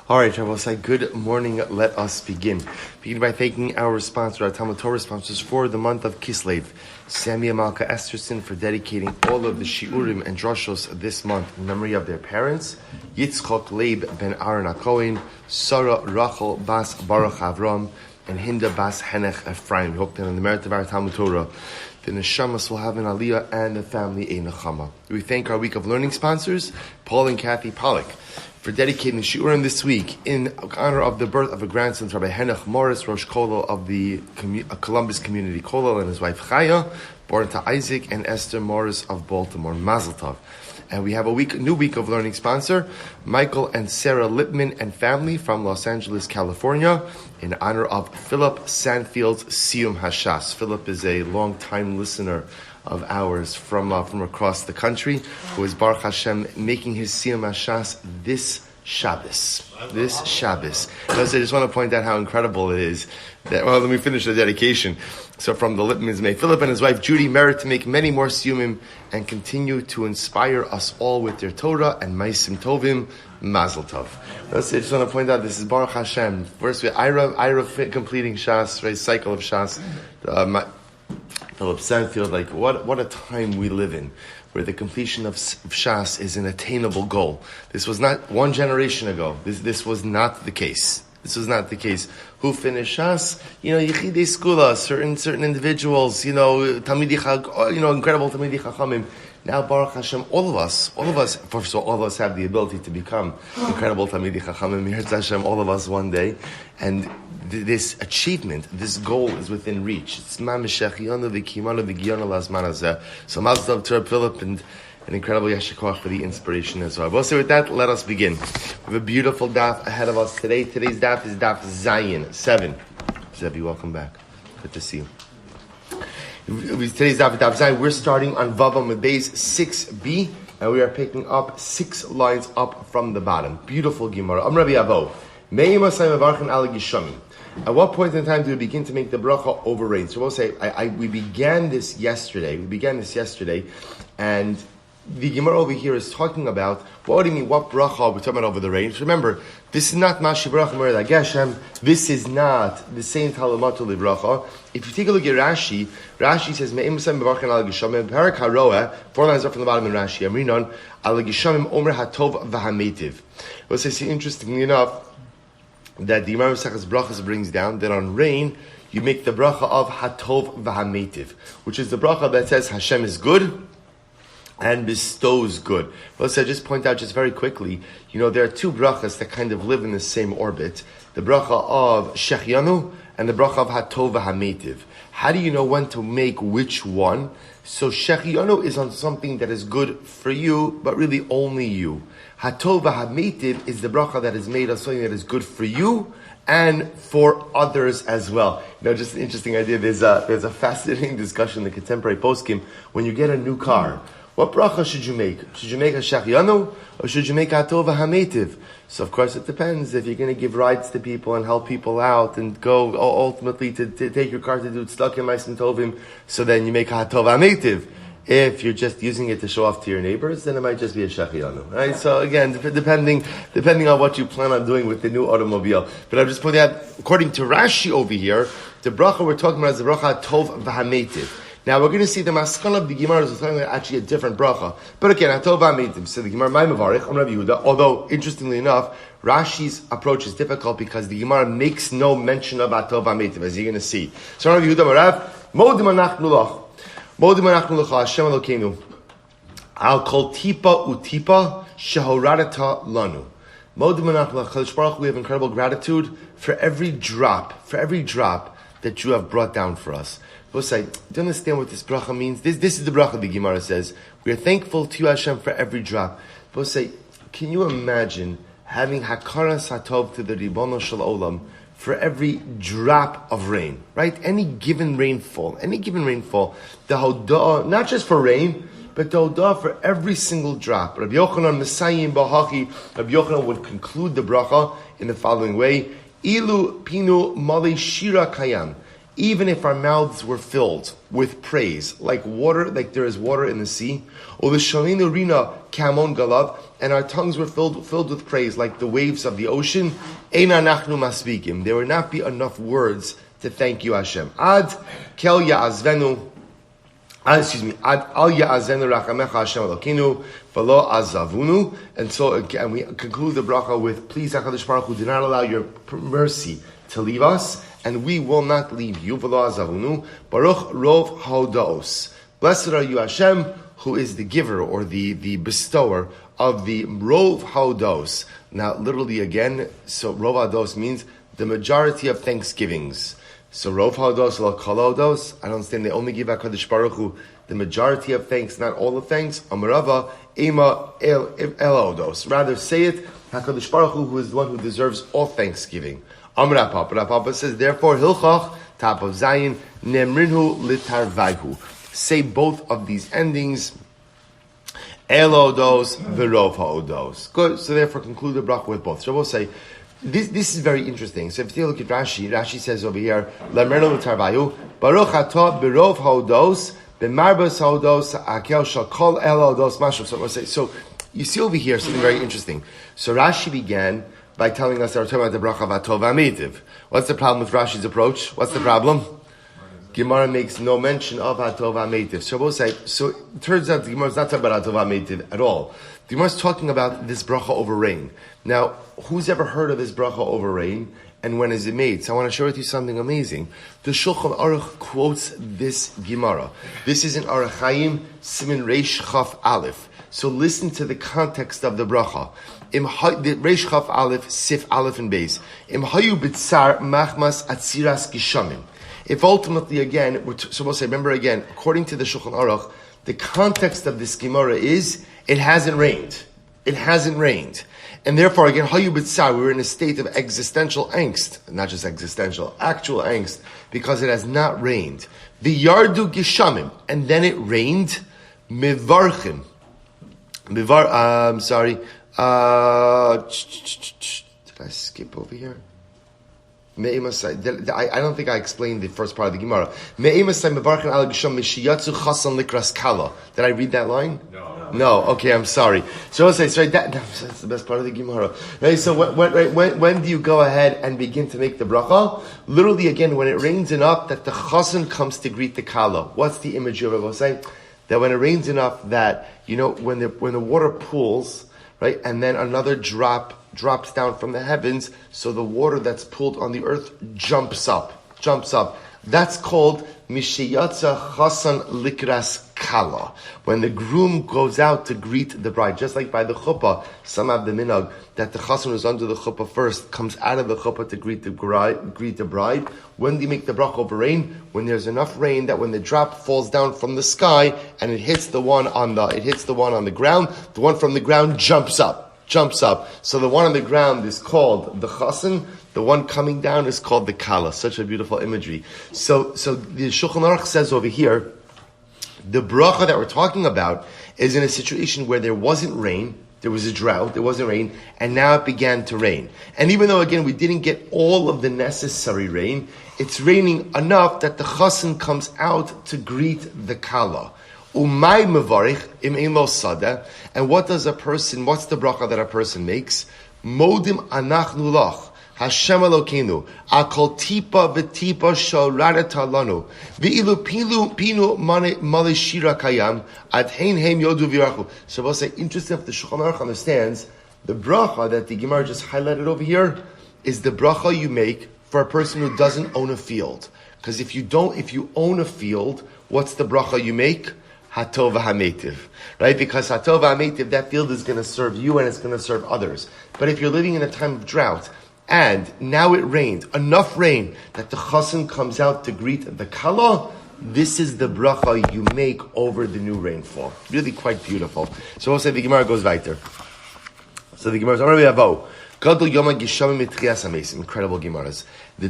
All right, Shabbos, good morning. Let us begin. Begin by thanking our sponsor, our Talmud Torah sponsors for the month of Kislev, Sammy and Malka Esterson, for dedicating all of the shiurim and droshos this month in memory of their parents, Yitzchak, Laib ben Aharon HaKohen, Sarah Rachel bas Baruch Avraham, and Hinda bas Henech Efraim. We hope that on the merit of our Talmud Torah, the neshamas will have an aliyah and the family a nechama. We thank our week of learning sponsors, Paul and Kathy Pollack, for dedicating the shiurim this week in honor of the birth of a grandson, Rabbi Henoch Morris, Rosh Kollel of the Columbus Community Kollel, and his wife Chaya, born to Isaac and Esther Morris of Baltimore. Mazal Tov. And we have a new week of learning sponsor, Michoel and Sarah Lipman and family from Los Angeles, California, in honor of Phillip Sanfield's Siyum Hashas. Phillip is a long-time listener of ours from across the country, who is Baruch Hashem making his Siyum Hashas this Shabbos. I just want to point out how incredible it is that, well, let me finish the dedication. So from the Lipmans, may Phillip and his wife Judy merit to make many more Siyumim and continue to inspire us all with their Torah and Maasim Tovim. Mazal Tov. I just want to point out, this is Baruch Hashem. First, we Ira completing Shas, right, cycle of Shas. Phillip Sanfield, what a time we live in, where the completion of Shas is an attainable goal. This was not one generation ago. This was not the case. This was not the case. Who finished Shas? Yechidei Skula, certain individuals, Talmidei Chag, incredible Talmidei Chachamim. Now, Baruch Hashem, all of us, first of all of us have the ability to become incredible Talmidei Chachamim. Yirtzeh Hashem, all of us one day. And this achievement, this goal is within reach. It's mamish shechianu v'kimanu v'giyanu lazman hazeh. So Mazal Tov to Phillip and an incredible yashikoach for the inspiration as well. So with that, let us begin. We have a beautiful daf ahead of us today. Today's daf is daf Zayin 7. Zevi, welcome back. Good to see you. Today's daf Zayin. We're starting on Vav Amud Beis 6b, and we are picking up 6 lines up from the bottom. Beautiful Gemara. Rabbi Avo. At what point in time do we begin to make the bracha over rain? So we'll say, we began this yesterday, and the Gemara over here is talking about, what do you mean, what bracha are we talking about over the rain? So remember, this is not Mashi Bracha Mered Geshem, this is not the same Talmud bracha. If you take a look at Rashi says, Me'im Sam Bevarchan Al Gishamim, Parak HaRoeh, 4 lines up from the bottom in Rashi, Amrinon, Al Gishamim Omer HaTov V'Hametiv. We'll say, interestingly enough, that the Imam Sechas Brachas brings down that on rain you make the bracha of Hatov V'Hametiv, which is the bracha that says Hashem is good and bestows good. Well, so I just point out just very quickly, there are 2 brachas that kind of live in the same orbit: the bracha of Shechianu and the bracha of Hatov V'Hametiv. How do you know when to make which one? So Shechianu is on something that is good for you, but really only you. Hatov V'Hametiv is the bracha that is made of something that is good for you and for others as well. Just an interesting idea. There's a fascinating discussion in the contemporary poskim. When you get a new car, what bracha should you make? Should you make a Shechianu or should you make Hatov V'Hametiv? So of course it depends. If you're going to give rides to people and help people out and go ultimately to take your car to do tzedakah and Maasim Tovim, so then you make Hatov V'Hametiv. If you're just using it to show off to your neighbors, then it might just be a shechianu, right? So again, depending on what you plan on doing with the new automobile. But I'm just pointing out, according to Rashi over here, the bracha we're talking about is the bracha Tov V'Hametiv. Now we're going to see the maskana of the Gemara is talking about actually a different bracha. But again, Tov V'Hametiv. So the Gemara, my Mavarich, Rabbi Yehuda. Although interestingly enough, Rashi's approach is difficult because the Gemara makes no mention of Tov V'Hametiv, as you're going to see. So Rabbi Yehuda Marav, Modim Anachnu Lach. Modim Anachnu L'cha Hashem Elokeinu Al Kol Tipa Utipa Shehoradata Lanu. Modim Anachnu L'cha Baruch, we have incredible gratitude for every drop that you have brought down for us. We'll say, do you understand what this bracha means? This is the bracha the Gemara says. We are thankful to you, Hashem, for every drop. We'll say, can you imagine having Hakaras Hatov to the Ribono Shel Olam for every drop of rain, right? Any given rainfall, the Hoda'ah, not just for rain, but the Hoda'ah for every single drop. Rabbi Yochanan Mesayim Bahachi, Rabbi Yochanan would conclude the bracha in the following way: Ilu Pinu Mali Shira Kayam. even if our mouths were filled with praise, like water, like there is water in the sea, or the shalinu rina kamon galav, and our tongues were filled with praise, like the waves of the ocean, eina nachnu masbikim. There would not be enough words to thank you, Hashem. Ad kel ya'azvenu. Ad al ya'azvenu rachamecha Hashem Elokeinu v'lo azavunu. And so again, we conclude the bracha with, please, HaKadosh Baruch Hu, do not allow your mercy to leave us, and we will not leave you. V'lo azavunu. Baruch rov hodos. Blessed are you, Hashem, who is the giver or the bestower of the rov hodos. Now, literally again, so rov hodos means the majority of thanksgivings. So Rov Hados la Kalodos, I don't understand, they only give HaKadosh Baruch Hu the majority of thanks, not all the thanks. Amarava Ema El Odos. Rather say it, HaKadosh Baruch Hu is the one who deserves all thanksgiving. Amar Papa. Papa says, therefore, Hilchach, top of Zion, Nemrinhu Litarvaihu. Say both of these endings, El Odos, Virov Haodos. Good, so therefore conclude the bracha with both. So we'll say, This is very interesting. So if you take a look at Rashi says over here, Lamerno Tarvayu, Baruch Atah Birov Hodos, B'marbas Hodos, Akel Shakol El Hodos Mashav. So you see over here something very interesting. So Rashi began by telling us that we're talking about the bracha of Atov HaMeitiv. What's the problem with Rashi's approach? What's the problem? Gemara makes no mention of Atov HaMeitiv. So we'll say, so it turns out the Gemara is not talking about Atov HaMeitiv at all. The Gemara is talking about this bracha over rain. Now, who's ever heard of this bracha over rain, and when is it made? So I want to share with you something amazing. The Shulchan Aruch quotes this Gemara. This is in Aruch Chaim, Siman Reish Chaf Aleph. So listen to the context of the bracha. The Reish Chaf Aleph, Sif Aleph and Beis. Im hayu b'tzar machmas atziras gishamim. If ultimately, again, we're supposed to say, remember again, according to the Shulchan Aruch, the context of this Gemara is, it hasn't rained. It hasn't rained. And therefore, again, hayu b'tzar, we were in a state of existential angst. Not just existential, actual angst, because it has not rained. The yardu gishamim, and then it rained, mivarchim. Did I skip over here? I don't think I explained the first part of the Gemara. Did I read that line? No. Okay, I'm sorry. So I'll say, that's the best part of the Gemara. Right, so when do you go ahead and begin to make the bracha? Literally, again, when it rains enough that the chassan comes to greet the kala. What's the image of it? We'll say that when it rains enough that, when the water pools, right, and then another drops down from the heavens, so the water that's pooled on the earth jumps up. That's called Mishiyatza Chasan Likras Kala. When the groom goes out to greet the bride, just like by the chuppah, some have the minhag that the chasan who's under the chuppah first comes out of the chuppah to greet the bride. When do you make the bracha over rain? When there's enough rain that when the drop falls down from the sky and it hits the one on the ground, the one from the ground jumps up. So the one on the ground is called the chasan. The one coming down is called the kala. Such a beautiful imagery. So the Shulchan Aruch says over here, the bracha that we're talking about is in a situation where there wasn't rain, there was a drought, there wasn't rain, and now it began to rain. And even though, again, we didn't get all of the necessary rain, it's raining enough that the chasan comes out to greet the kala. Umay mevarich im ein lo sada. And what's the bracha that a person makes? Modim anachnu lach. Hashem Elokeinu, akol tipa v'tipa shorarata lanu, v'ilu pinu male shira kayam, ad hein heim yodu v'yarachu. So we'll say, interesting if the Shulchan Aruch understands, the bracha that the Gemara just highlighted over here is the bracha you make for a person who doesn't own a field. Because if you own a field, what's the bracha you make? Hatov HaMeitiv, right? Because Hatov HaMeitiv, that field is going to serve you and it's going to serve others. But if you're living in a time of drought, and now it rained, enough rain that the chasan comes out to greet the kala, this is the bracha you make over the new rainfall. Really quite beautiful. So we'll say the Gemara goes weiter. So the Gemara says, incredible Gemaras. A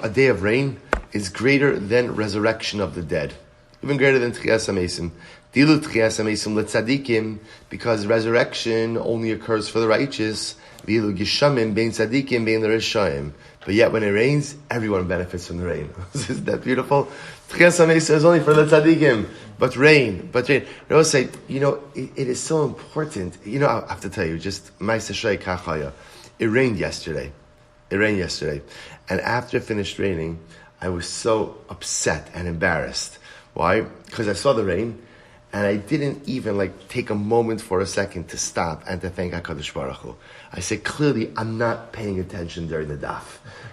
day of rain is greater than resurrection of the dead. Even greater than Tchias HaMeisim. Dilu Tchias HaMeisim letzadikim, because resurrection only occurs for the righteous. V'ilu gishamim bein tzadikim bein l'rishayim. But yet when it rains, everyone benefits from the rain. Isn't that beautiful? Tchias HaMeisa is only for the tzadikim. But rain. I always say, it is so important. I have to tell you, just Ma'aseh Shay Chaya. It rained yesterday. And after it finished raining, I was so upset and embarrassed. Why? Because I saw the rain, and I didn't even take a moment for a second to stop and to thank HaKadosh Baruch Hu. I said, clearly, I'm not paying attention during the daf.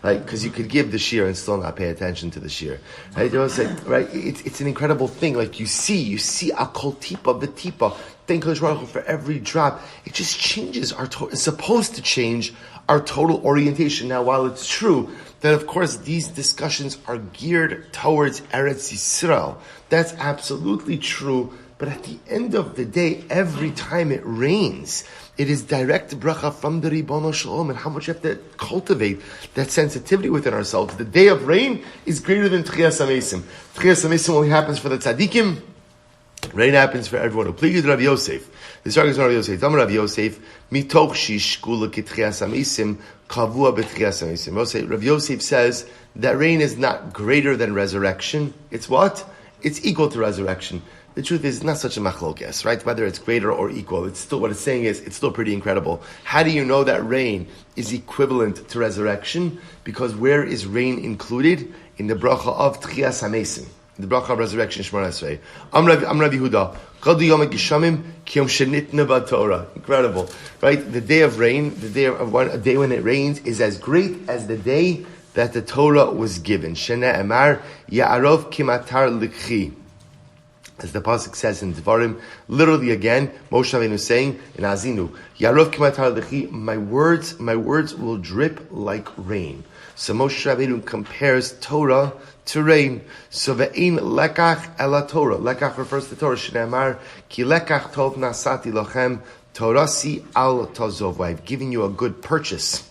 Because you could give the shir and still not pay attention to the shir. Right? You say, right? It's an incredible thing. You see a kol tipa v'tipa. Thank HaKadosh Baruch Hu for every drop. It just changes it's supposed to change our total orientation. Now, while it's true that, of course, these discussions are geared towards Eretz Yisrael, that's absolutely true. But at the end of the day, every time it rains, it is direct bracha from the Ribono Shalom, and how much you have to cultivate that sensitivity within ourselves. The day of rain is greater than Tchias HaMeisim. Tchias HaMeisim only happens for the tzaddikim. Rain happens for everyone. Upligid Rav Yosef. This argument is Rav Yosef. Tell me Rav Yosef, mitoch shishkula kitchias HaMeisim kavua betchias HaMeisim. Rav Yosef says that rain is not greater than resurrection. It's what? It's equal to resurrection. The truth is, it's not such a machlokes, right? Whether it's greater or equal, it's still, what it's saying is, it's still pretty incredible. How do you know that rain is equivalent to resurrection? Because where is rain included? In the bracha of Tchias HaMeisim, the bracha of resurrection, Shemar Esrei. Am Rabbi Yehuda, Chadu Yom HaGishamim, Kiyom Shenitna B'Torah. Incredible, right? The day of rain, a day when it rains, is as great as the day that the Torah was given. Shena Emar, Ya'arov Kimatar Likhi. As the pasuk says in Dvarim, literally again, Moshe Rabbeinu saying in Azinu, Yarov kimatar lechi, my words will drip like rain. So Moshe Rabbeinu compares Torah to rain. So ve'in lekach ela Torah. Lekach refers to Torah. Shneimar ki lekach tov nasati lochem torasi al tazov. I've given you a good purchase.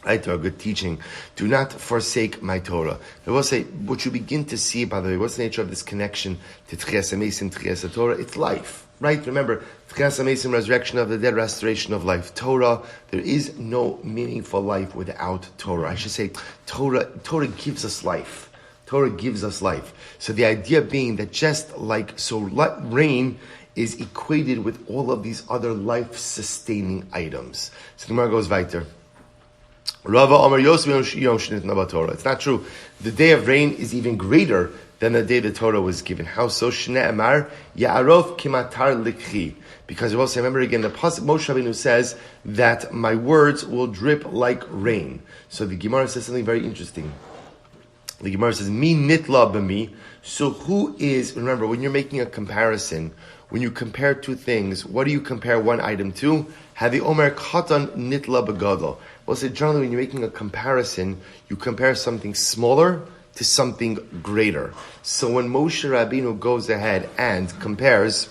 Right, or a good teaching. Do not forsake my Torah. I will say, what you begin to see, by the way, what's the nature of this connection to Tchias HaMeisim, Tchias HaTorah? It's life, right? Remember, Tchias HaMeisim, resurrection of the dead, restoration of life. Torah, there is no meaningful life without Torah. I should say, Torah gives us life. Torah gives us life. So the idea being that rain is equated with all of these other life-sustaining items. So the Gemara goes weiter. Rava Omer Yosef Yom Shnit Torah. It's not true. The day of rain is even greater than the day the Torah was given. How so? Shne Emar Ya'arov Kimatar Likhi. Because we also remember again, the pasuk Moshe Rabbeinu says that my words will drip like rain. So the Gemara says something very interesting. The Gemara says, Mi nitla b'mi. So who is? Remember, when you're making a comparison, when you compare two things, what do you compare one item to? Havi Omer Katan nitla b'gadol. Well, so generally, when you're making a comparison, you compare something smaller to something greater. So when Moshe Rabbeinu goes ahead and compares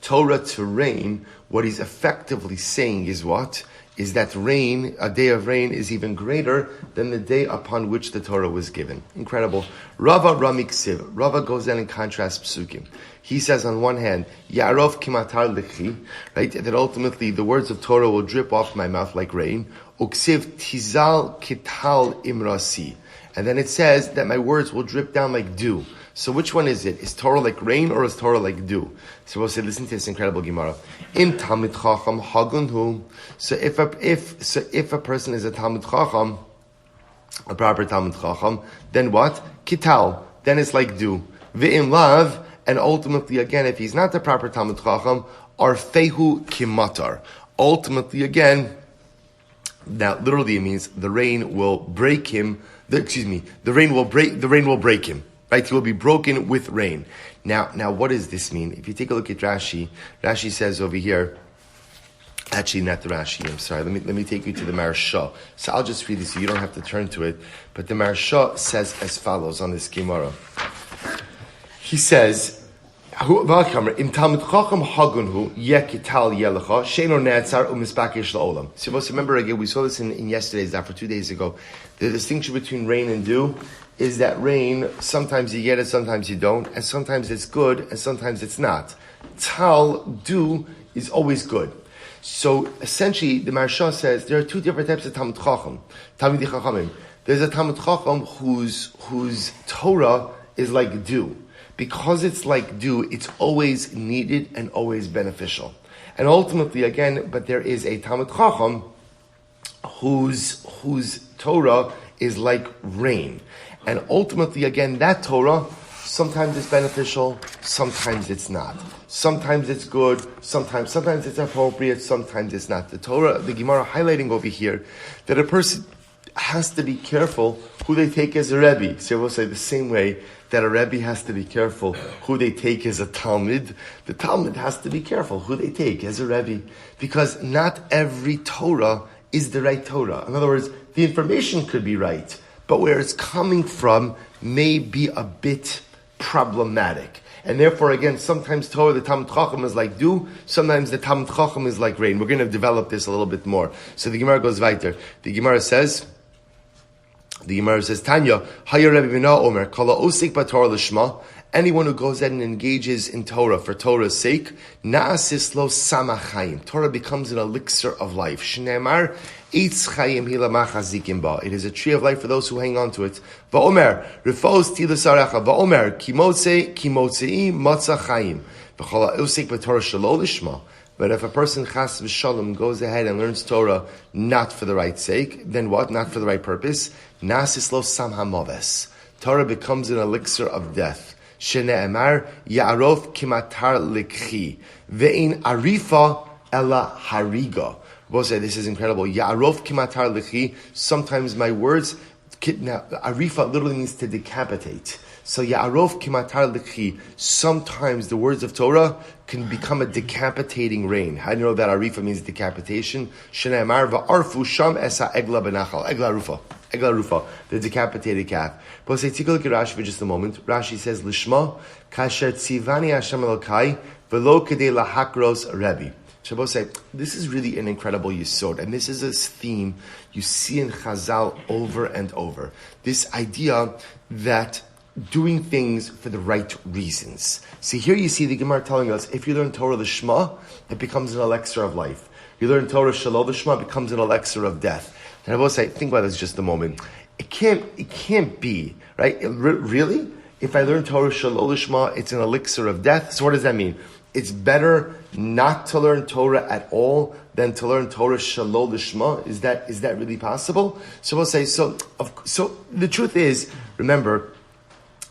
Torah to rain, what he's effectively saying is what? Is that rain, a day of rain, is even greater than the day upon which the Torah was given. Incredible. Rava Ramiksiv. Rava goes in and contrasts psukim. He says on one hand, Ya'arov kimatar lechi, right, that ultimately the words of Torah will drip off my mouth like rain. Uksiv tizal kital imrasi. And then it says that my words will drip down like dew. So which one is it? Is Torah like rain or is Torah like dew? So we'll say, listen to this incredible Gemara. In Talmud Chacham Hagunhu. So if a person is a Talmud Chacham, a proper Talmud Chacham, then what? Kital. Then it's like dew. Ve'im lav. And ultimately, again, if he's not the proper Talmud Chacham, arfehu kimatar. Ultimately, again, that literally means the rain will break him. The rain will break him. Right? He will be broken with rain. Now, what does this mean? If you take a look at Rashi, Rashi says over here. Actually, not the Rashi. I'm sorry. Let me take you to the Maharsha. So I'll just read this so you don't have to turn to it. But the Maharsha says as follows on this Gemara. He says, "In Talmud Chacham Hagunhu Yekital Yelecha Sheino Netzar Umispakish LaOlam." So remember again, we saw this in yesterday's daf, 2 days ago. The distinction between rain and dew is that rain, sometimes you get it, sometimes you don't, and sometimes it's good, and sometimes it's not. Tal, dew, is always good. So essentially, the Maharsha says there are two different types of Talmud Chacham. There's a Talmud Chacham whose Torah is like dew. Because it's like dew, it's always needed and always beneficial. And ultimately, again, but there is a Talmud Chacham whose Torah is like rain. And ultimately, again, that Torah, sometimes it's beneficial, sometimes it's not. Sometimes it's good, sometimes it's appropriate, sometimes it's not. The Torah, the Gemara highlighting over here, that a person has to be careful who they take as a Rebbe. So we'll say the same way that a Rebbe has to be careful who they take as a Talmud. The Talmud has to be careful who they take as a Rebbe. Because not every Torah is the right Torah. In other words, the information could be right, but where it's coming from may be a bit problematic. And therefore, again, sometimes Torah, the Talmud Chacham is like dew, sometimes the Talmud Chacham is like rain. We're going to develop this a little bit more. So the Gemara goes weiter. The Gemara says, Tanya, Haya Rebbe Bina Omer, Kala Osik Batorah Lishma, anyone who goes ahead and engages in Torah for Torah's sake, Na'asis Lo Samachayim. Torah becomes an elixir of life. Shneimar, Eitz Chayim Hila Machazikim Ba. It is a tree of life for those who hang on to it. Va'omer, Rifos Tilasarecha, Va'omer, Kimotzei Matza Chayim. V'chala Osik Batorah Shalo Lishma. But if a person chas v'shalom goes ahead and learns Torah not for the right sake, then what? Not for the right purpose. Nasis lo sam hamoves. Torah becomes an elixir of death. Shene'emar ya'arof kimatar likhi ve'in arifa ela hariga. We'll say this is incredible. Ya'arof kimatar likhi. Sometimes my words, arifa literally means to decapitate. So ya'arof kimatar likhi. Sometimes the words of Torah can become a decapitating rain. How do you know that arifa means decapitation? Shene'emar va'arfu sham esa egla benachal. Egla rufa, the decapitated calf. But say, take a look at Rashi for just a moment. Rashi says, Lishma, kasher tzivani Hashem elokai, velo kedei lahakros Rebbe. Shabbos say, this is really an incredible yesod, and this is a theme you see in Chazal over and over. This idea that doing things for the right reasons. See, here you see the Gemara telling us, if you learn Torah Lishma, it becomes an elixir of life. You learn Torah Shalom Lishma, it becomes an elixir of death. And I will say, think about this just a moment. It can't be, right? Really? If I learn Torah Shalom Lishma, it's an elixir of death. So what does that mean? It's better not to learn Torah at all than to learn Torah Shalom Lishma. Is that really possible? So we'll say, so the truth is, remember,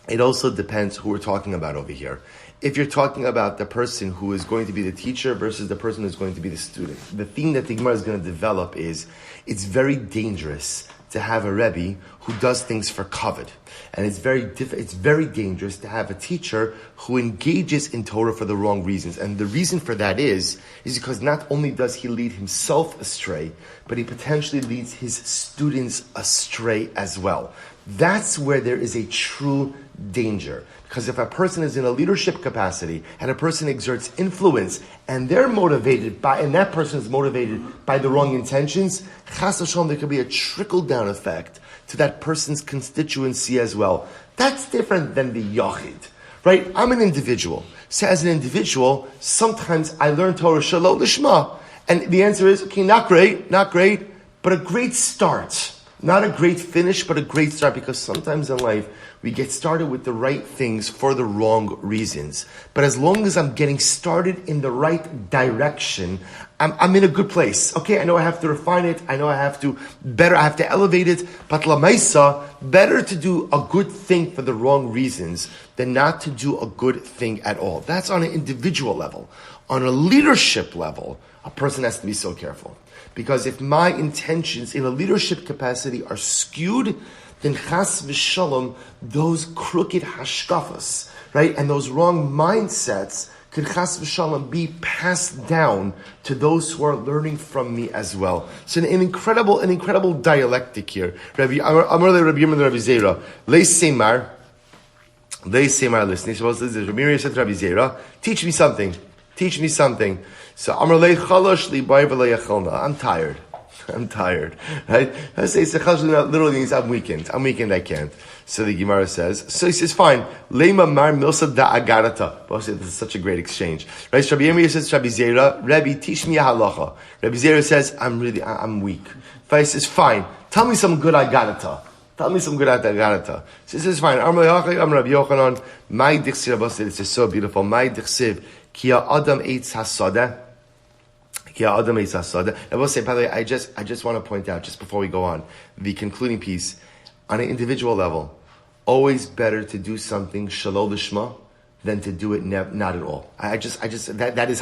it also depends who we're talking about over here. If you're talking about the person who is going to be the teacher versus the person who's going to be the student, the thing that the Gemara is going to develop is it's very dangerous to have a Rebbe who does things for kavod. And it's very dangerous to have a teacher who engages in Torah for the wrong reasons. And the reason for that is because not only does he lead himself astray, but he potentially leads his students astray as well. That's where there is a true danger. Because if a person is in a leadership capacity and a person exerts influence and that person is motivated by the wrong intentions, chas v'shalom, there could be a trickle-down effect to that person's constituency as well. That's different than the yachid, right? I'm an individual. So as an individual, sometimes I learn Torah Shalom Lishma. And the answer is, okay, not great, but a great start. Not a great finish, but a great start, because sometimes in life, we get started with the right things for the wrong reasons. But as long as I'm getting started in the right direction, I'm in a good place. Okay, I know I have to refine it. I know I have to elevate it. But lamaisa, better to do a good thing for the wrong reasons than not to do a good thing at all. That's on an individual level. On a leadership level, a person has to be so careful. Because if my intentions in a leadership capacity are skewed, then chas v'shalom, those crooked hashkafas, right, and those wrong mindsets could chas v'shalom be passed down to those who are learning from me as well. So an incredible dialectic here. Rabbi Yirmiyah Rabbi Zera, Leis Semar listening. Suppose this is Rabbi Yirmiyah said to Rabbi Zera, teach me something. So Amar Lei Chalosh Li Bai V'Lei Yachalna. I'm tired. I'm tired, right? I say literally means I'm weakened. I can't. So the Gemara says, so he says, fine. Lema mar milsa da agarata. This is such a great exchange. Right? Rabbi Yomi says, Rabbi Zera, Rabbi teach me a halacha. Rabbi Zera says, I'm weak. Rabbi says, fine. Tell me some good agarata. So he says, fine. I'm Rabbi Yochanan. My dichsiv, this is so beautiful. My dichsiv, ki adam eitz hasada. I will say, by the way, I just want to point out, just before we go on, the concluding piece, on an individual level, always better to do something shalol lishma than to do it not at all. That is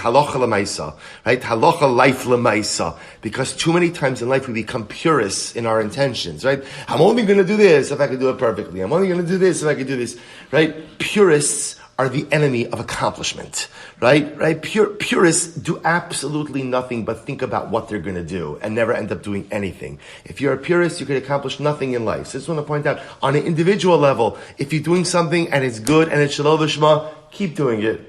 halacha l'maisa, right? Halacha life l'maisa. Because too many times in life we become purists in our intentions, right? I'm only going to do this if I can do it perfectly. I'm only going to do this if I can do this, right? Purists are the enemy of accomplishment, right? Purists do absolutely nothing but think about what they're going to do and never end up doing anything. If you're a purist, you could accomplish nothing in life. So I just want to point out, on an individual level, if you're doing something and it's good and it's shalom v'shma, keep doing it.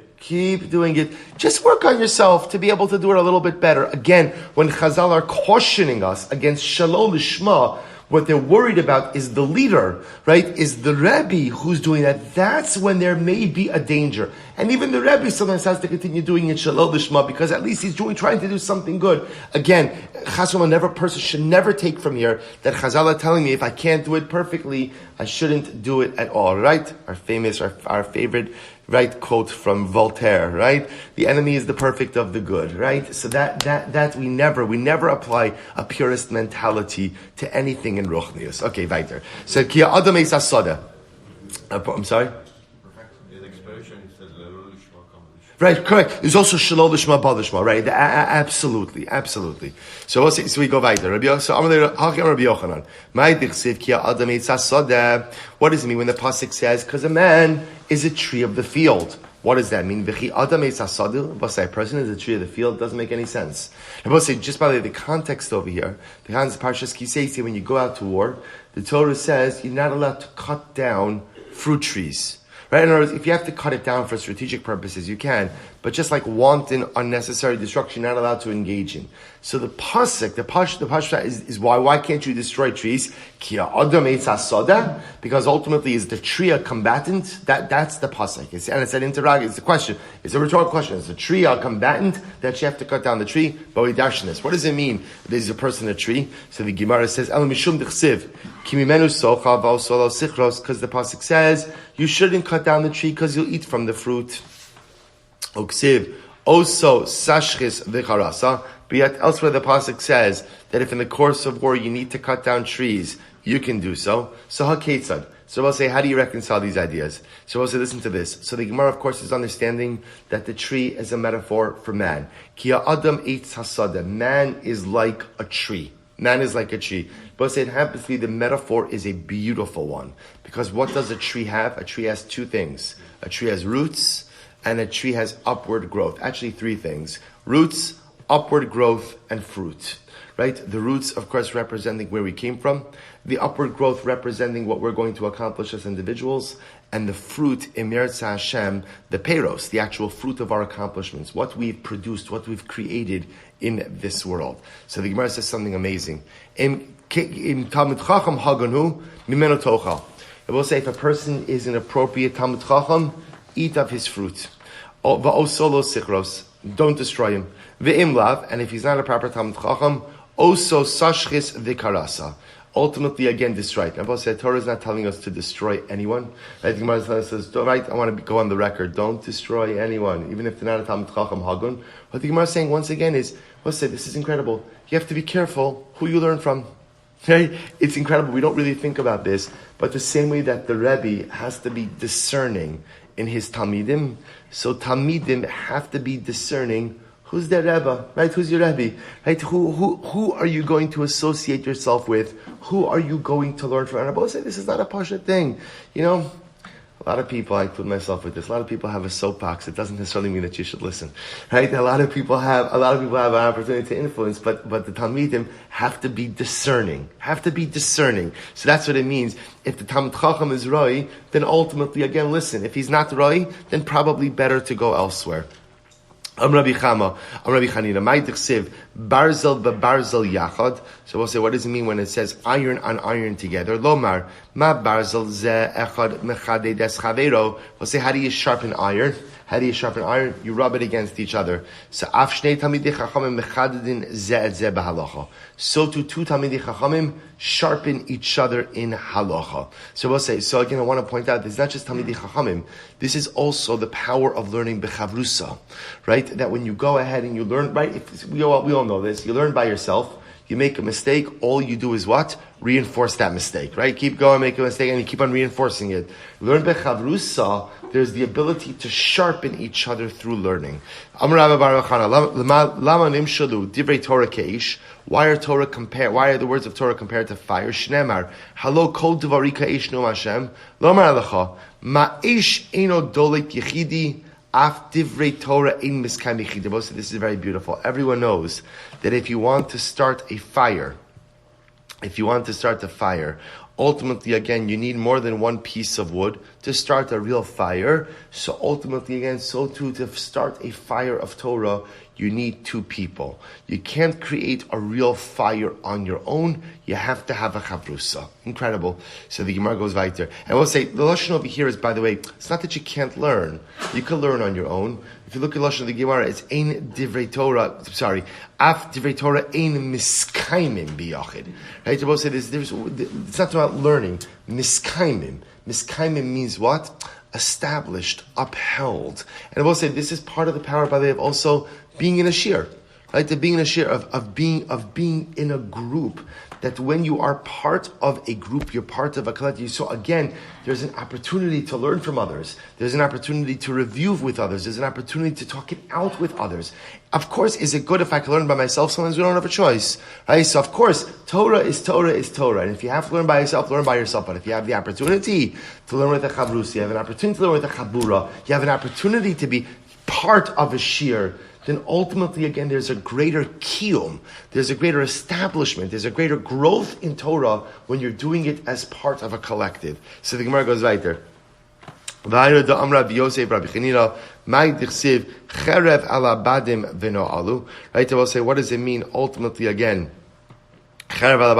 Just work on yourself to be able to do it a little bit better. Again, when Chazal are cautioning us against shalom v'shma, what they're worried about is the leader, right? Is the Rebbe who's doing that. That's when there may be a danger. And even the Rebbe sometimes has to continue doing it shalom lishma because at least he's trying to do something good. Again, person should never take from here that Chazal are telling me if I can't do it perfectly, I shouldn't do it at all, right? Our favorite, right, quote from Voltaire, right? The enemy is the perfect of the good, right? So that we never apply a purist mentality to anything in Ruchnius. Okay, weiter. So, Kia Adam Eis Asada. I'm sorry? Right, correct. There's also Shalol Lishma, Bal Lishma, right? Absolutely. So we go weiter. Rabbi Yochanan. What does it mean when the pasuk says, because a man is a tree of the field? What does that mean? A person is a tree of the field. Doesn't make any sense. I will say, just by the context over here, the Parshas Kisei, when you go out to war, the Torah says you're not allowed to cut down fruit trees. Right? In other words, if you have to cut it down for strategic purposes, you can. But just like wanton, unnecessary destruction, you're not allowed to engage in. So the pasuk, the pasuk is why can't you destroy trees? Because ultimately, is the tree a combatant? That's the pasuk. And it's an interrogation. It's a question. It's a rhetorical question. Is the tree a combatant that you have to cut down the tree? But we dash this. What does it mean? There's a person a tree. So the Gemara says, because the pasuk says you shouldn't cut down the tree because you'll eat from the fruit. Oksiv, also sashchis v'charasa. But yet elsewhere the pasuk says that if in the course of war you need to cut down trees, you can do so. So haketzad. So we'll say, how do you reconcile these ideas? So we'll say, listen to this. So the Gemara, of course, is understanding that the tree is a metaphor for man. Ki adam eitz hasada. Man is like a tree. Man is like a tree. But it happens to be the metaphor is a beautiful one. Because what does a tree have? A tree has two things. A tree has roots, and a tree has upward growth. Actually, three things. Roots, upward growth, and fruit. Right? The roots, of course, representing where we came from. The upward growth representing what we're going to accomplish as individuals. And the fruit, Emeretz Hashem, the peros, the actual fruit of our accomplishments. What we've produced, what we've created in this world. So the Gemara says something amazing. Im Talmud Chacham Haganu, Mimeno Tochal. It will say if a person is an appropriate Talmud Chacham, eat of his fruit. Va'osolo sichros, don't destroy him. Ve'im lav, and if he's not a proper Talmud Chacham, oso sashchis v'karasa. Ultimately, again, destroy. Rabbi said, Torah is not telling us to destroy anyone. Right? The Gemara says, right, I want to go on the record, don't destroy anyone, even if they're not a Talmud Chacham Hagun. What the Gemara is saying, once again, is, this is incredible. You have to be careful who you learn from. Okay? It's incredible. We don't really think about this, but the same way that the Rebbe has to be discerning in his Talmidim, so Talmidim have to be discerning who's their Rebbe, right? Who's your Rebbe, right? Who are you going to associate yourself with? Who are you going to learn from? And I both say this is not a pasha thing. You know, a lot of people, I include myself with this, a lot of people have a soapbox. It doesn't necessarily mean that you should listen, right? A lot of people have an opportunity to influence, but the Talmidim have to be discerning. So that's what it means. If the Talmud Chacham is Roi, then ultimately, again, listen, if he's not Roi, then probably better to go elsewhere. Rabbi Chama, Rabbi Chanina, Mai Tichsiv, Barzel bebarzel yachad. So we'll say, what does it mean when it says iron on iron together? Lomar, ma barzel ze echad mechade des chavero. We'll say, how do you sharpen iron? How do you sharpen iron? You rub it against each other. So af shnei talmidei chachamim mechadedin ze et ze behalacha. So too, two talmidei chachamim sharpen each other in halacha. So we'll say, so again, I want to point out, it's not just talmidei chachamim. This is also the power of learning bechavrusa, right? That when you go ahead and you learn, right? We all know this. You learn by yourself. You make a mistake, all you do is what? Reinforce that mistake, right? Keep going, make a mistake, and you keep on reinforcing it. Learn bechavrusa, there's the ability to sharpen each other through learning. Why are the words of Torah compared to fire? Shnemar, halo kol dvarika ish nu Hashem, lomar alecha, ma ish eno dolik yechidi, af divrei Torah ein miskayim yechidi. This is very beautiful. Everyone knows that if you want to start a fire, ultimately, again, you need more than one piece of wood to start a real fire. So ultimately, again, so too, to start a fire of Torah, you need two people. You can't create a real fire on your own. You have to have a chavrusa. Incredible. So the Gemara goes right there. And we'll say, the Lashon over here is, by the way, it's not that you can't learn. You can learn on your own. If you look at Lashon of the Gemara, it's ein divrei Torah, af divrei Torah ein miskaimim biyachid. Right? To both say this, it's not about learning. Miskaimim. Miskaimim means what? Established, upheld. And I will say this is part of the power, by the way, of also being in a shir. Right? To being in a shir, of being in a group. That when you are part of a group, you're part of a collective. So again, there's an opportunity to learn from others. There's an opportunity to review with others. There's an opportunity to talk it out with others. Of course, is it good if I can learn by myself? Sometimes we don't have a choice. Right? So of course, Torah is Torah is Torah. And if you have to learn by yourself, learn by yourself. But if you have the opportunity to learn with a chavrus, you have an opportunity to learn with a chabura, you have an opportunity to be part of a shir, then ultimately, again, there's a greater kiyum, there's a greater establishment, there's a greater growth in Torah when you're doing it as part of a collective. So the Gemara goes right there. Right, they will say, what does it mean ultimately again? Cherev al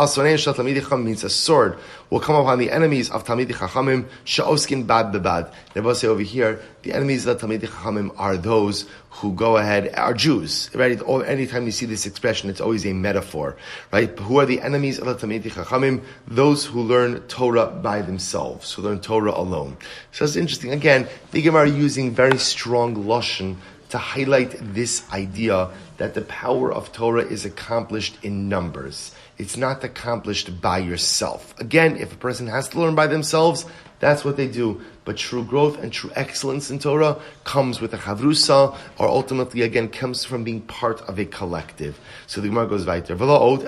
sonei shel talmidei chacham means a sword will come upon the enemies of talmidei chachamim she'oskin bad bebad. They will say over here, the enemies of talmidei chachamim are those who go ahead, are Jews. Right? Anytime you see this expression, it's always a metaphor. Right? Who are the enemies of the talmidei chachamim? Those who learn Torah by themselves, who learn Torah alone. So it's interesting. Again, the Gemara are using very strong lashon to highlight this idea that the power of Torah is accomplished in numbers. It's not accomplished by yourself. Again, if a person has to learn by themselves, that's what they do. But true growth and true excellence in Torah comes with a chavrusa, or ultimately, again, comes from being part of a collective. So the Gemara goes right there. None of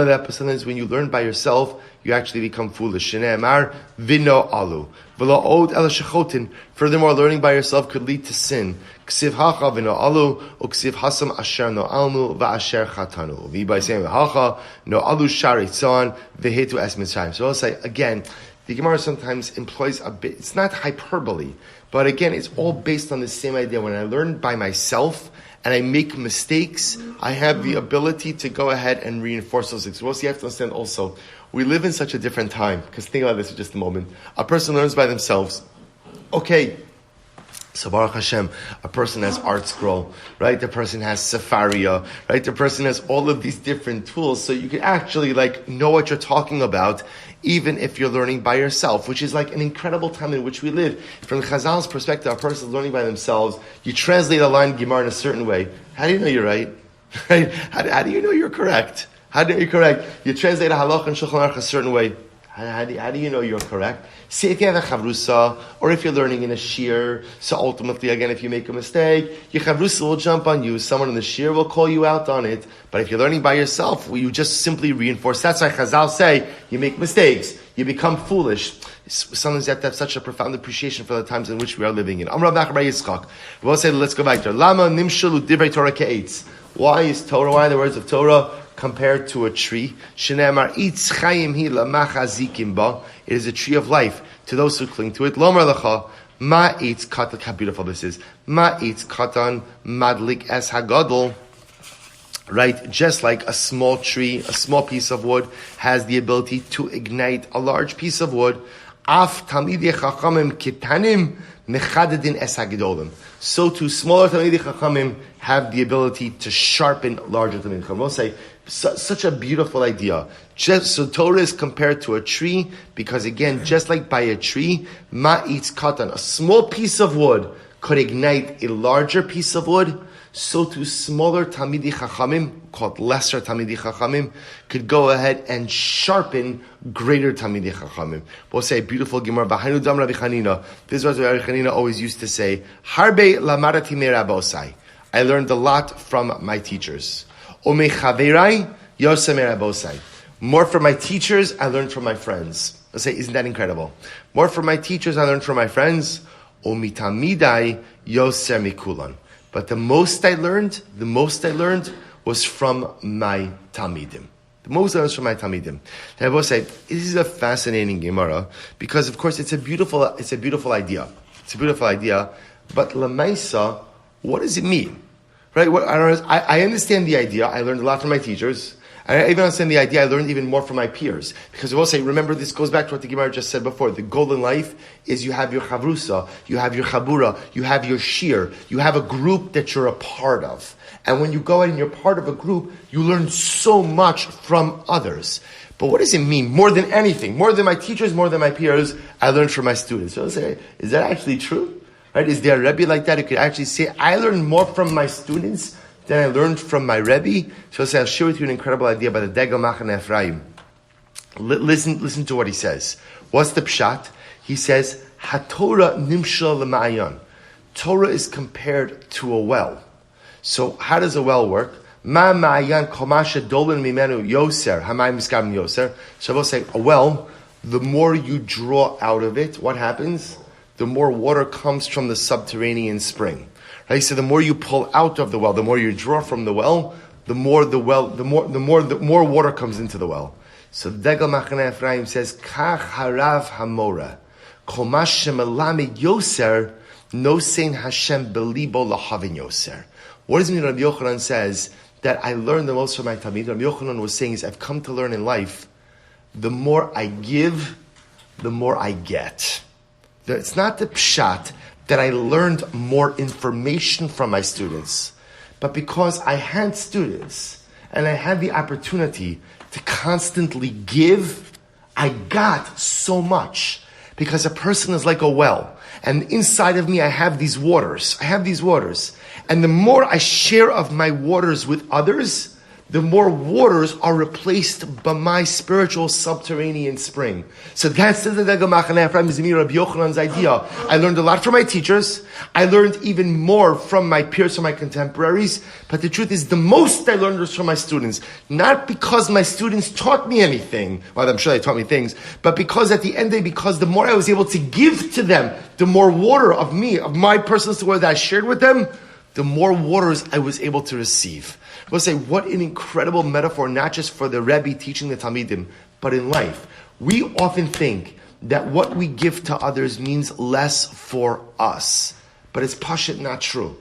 that, sometimes when you learn by yourself, you actually become foolish. Shneimar vino alu. Furthermore, learning by yourself could lead to sin. Ksiv hacha vino alu, uksiv hasam asher no alnu va'asher chatanu. V'ibay sayim hacha no alu sharitzon v'hetu es mitzrayim. So I'll say again, the Gemara sometimes employs a bit, it's not hyperbole, but again, it's all based on the same idea. When I learn by myself and I make mistakes, I have the ability to go ahead and reinforce those things. Well, you have to understand also, we live in such a different time, because think about this for just a moment. A person learns by themselves. Okay, so Baruch Hashem, a person has Art Scroll, right? The person has Safaria, right? The person has all of these different tools, so you can actually know what you're talking about, even if you're learning by yourself, which is like an incredible time in which we live. From Chazal's perspective, a person is learning by themselves. You translate a line Gemara in a certain way. How do you know you're right? Right? How do you know you're correct? How do you correct? You translate a halach and Shulchan Aruch a certain way. How do you know you're correct? See, if you have a chavrusa, or if you're learning in a shir, so ultimately, again, if you make a mistake, your chavrusa will jump on you. Someone in the shir will call you out on it. But if you're learning by yourself, you just simply reinforce. That's why Chazal say, you make mistakes, you become foolish. Sometimes you have to have such a profound appreciation for the times in which we are living in. Amrav Nachbar Yitzchak. We'll say, let's go back there. Lama nimshalu divrei Torah ke'etz. Why is Torah, why are the words of Torah compared to a tree? Shenemar itz chayim hi lamachazikim ba. It is a tree of life to those who cling to it. Lomar lecha Ma'etz katan, how beautiful this is. Ma'etz katan madlik es hagadol. Right, just like a small tree, a small piece of wood has the ability to ignite a large piece of wood. Af tamidei chachamim kitanim mechadedin es hagedolim. So too, smaller tamidei chachamim have the ability to sharpen larger tamidei chachamim. We'll say such a beautiful idea. So Torah is compared to a tree because again, just like by a tree, ma'itz katan, a small piece of wood could ignite a larger piece of wood. So too, smaller Talmidei Chachamim, called lesser Talmidei Chachamim, could go ahead and sharpen greater Talmidei Chachamim. We'll say a beautiful Gemara. B'hainu dam Rabbi Hanina. This is what Rabbi Hanina always used to say. Harbe lamarati merabosai. I learned a lot from my teachers. Ome chaverai yoseh merabosai. More from my teachers, I learned from my friends. I'll say, isn't that incredible? More from my teachers, I learned from my friends. Omi tamidai yoseh mikulan. But the most I learned was from my Talmidim. The most I learned was from my Talmidim. And I will say, this is a fascinating Gemara, because of course it's a beautiful idea. It's a beautiful idea. But Lamaisa, what does it mean? Right? I understand the idea. I learned a lot from my teachers. I even understand the idea. I learned even more from my peers. Because I will say, remember, this goes back to what the Gemara just said before. The goal in life is you have your chavrusa, you have your chabura, you have your shir, you have a group that you're a part of. And when you go out and you're part of a group, you learn so much from others. But what does it mean? More than anything, more than my teachers, more than my peers, I learned from my students. So I'll say, is that actually true? Right? Is there a Rebbe like that who could actually say, I learned more from my students than I learned from my Rebbe? So I'll share with you an incredible idea by the Degel Machane Efraim. Listen to what he says. What's the pshat? He says, HaTorah nimshal l'ma'ayan. Torah is compared to a well. So how does a well work? Ma ma'ayan komasha dolen mimenu yoser. Hamayim miskabim yoser. So I will say, a well, the more you draw out of it, what happens? The more water comes from the subterranean spring. Right? So the more you pull out of the well, the more you draw from the well, the more water comes into the well. So Degel Machane Efraim says, Kach harav hamora, kol ma shemelamid yoser, no sein Hashem belibo lahavin yoser. What does it mean? Rabbi Yochanan says that I learned the most from my Talmid. Rabbi Yochanan was saying is, I've come to learn in life, the more I give, the more I get. It's not the pshat that I learned more information from my students, but because I had students and I had the opportunity to constantly give, I got so much. Because a person is like a well, and inside of me I have these waters. And the more I share of my waters with others, the more waters are replaced by my spiritual subterranean spring. So that's the Degel Machane Efraim Zimir Rabbi Yochanan's idea. I learned a lot from my teachers. I learned even more from my peers, from my contemporaries. But the truth is, the most I learned was from my students. Not because my students taught me anything. Well, I'm sure they taught me things. But because at the end of the day, because the more I was able to give to them, the more water of me, of my personal story that I shared with them, the more waters I was able to receive. We'll say, what an incredible metaphor, not just for the Rebbe teaching the Talmidim, but in life. We often think that what we give to others means less for us. But it's pashut not true.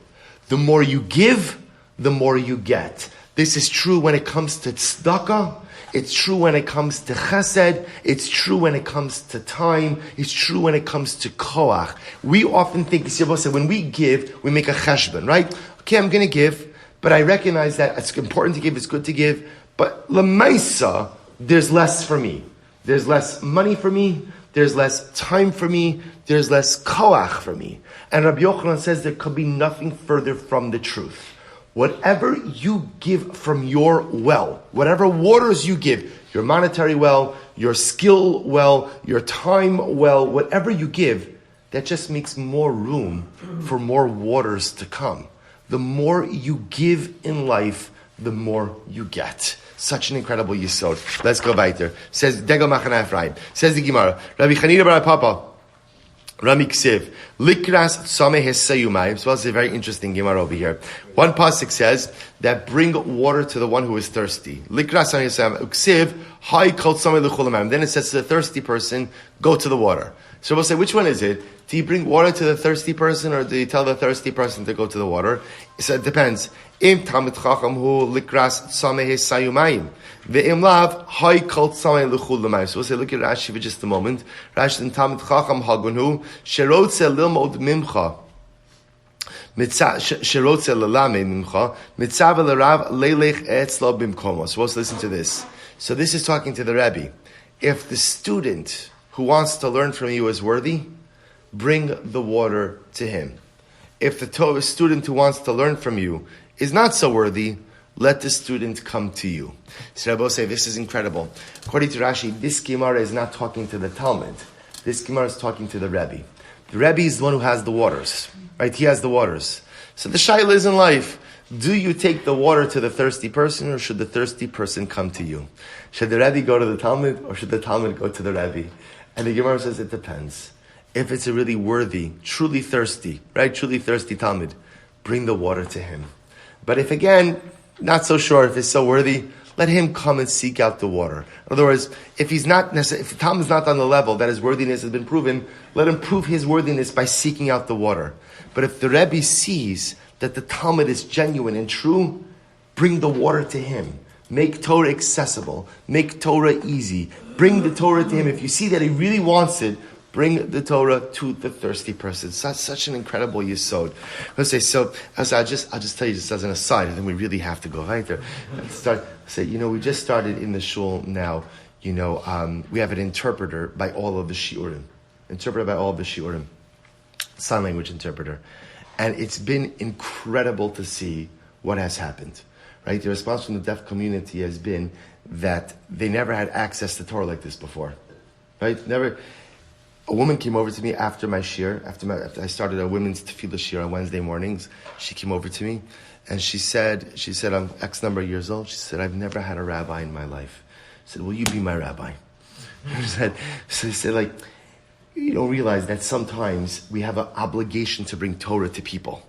The more you give, the more you get. This is true when it comes to tzedakah. It's true when it comes to chesed. It's true when it comes to time. It's true when it comes to koach. We often think, when we give, we make a cheshbon, right? Okay, I'm going to give, but I recognize that it's important to give, it's good to give, but l'maisa, there's less for me. There's less money for me, there's less time for me, there's less koach for me. And Rabbi Yochanan says there could be nothing further from the truth. Whatever you give from your well, whatever waters you give, your monetary well, your skill well, your time well, whatever you give, that just makes more room for more waters to come. The more you give in life, the more you get. Such an incredible yisod. Let's go weiter. Says Degel Machane Efraim. Says the Gemara. Rabbi Chanina bar Papa. Rami Ksiv. Likras tzameh hesayumayim. So it's a very interesting Gemara over here. One pasuk says that bring water to the one who is thirsty. Likras tzameh hesayumayim. Ksiv. Hai kol tzameh l'chulamim. Then it says to the thirsty person, go to the water. So we'll say, which one is it? Do you bring water to the thirsty person, or do you tell the thirsty person to go to the water? So it depends. Im Talmid Chacham hu likras sameh sayumayim. Ve'im lav hay kol sameh l'chul l'mayim. So we'll say, look at Rashi for just a moment. Rashi in Talmid Chacham hagun hu sherotze lilmod mimcha. Sherotze l'lame mimcha. Mitzav l'rav leilech etzlo bimkomo. So let's listen to this. So this is talking to the Rebbe. If the student who wants to learn from you is worthy, bring the water to him. If the student who wants to learn from you is not so worthy, let the student come to you. So Rabbi say, this is incredible. According to Rashi, this Gemara is not talking to the Talmud. This Gemara is talking to the Rebbe. The Rebbe is the one who has the waters, right? He has the waters. So the shaila is in life. Do you take the water to the thirsty person, or should the thirsty person come to you? Should the Rebbe go to the Talmud, or should the Talmud go to the Rebbe? And the Gemara says it depends. If it's a really worthy, truly thirsty, right? Truly thirsty Talmud, bring the water to him. But if again, not so sure if it's so worthy, let him come and seek out the water. In other words, if the Talmud is not on the level that his worthiness has been proven, let him prove his worthiness by seeking out the water. But if the Rebbe sees that the Talmud is genuine and true, bring the water to him. Make Torah accessible. Make Torah easy. Bring the Torah to him. If you see that he really wants it, bring the Torah to the thirsty person. It's such an incredible yesod. I'll just tell you just as an aside, and then we really have to go right there. We just started in the shul now. We have an interpreter by all of the shiurim. Sign language interpreter. And it's been incredible to see what has happened. Right? The response from the deaf community has been that they never had access to Torah like this before. Right? Never. A woman came over to me after my shir, after I started a women's tefillah shir on Wednesday mornings. She came over to me and she said, I'm X number of years old. She said, I've never had a rabbi in my life. I said, will you be my rabbi? She said, you don't realize that sometimes we have an obligation to bring Torah to people.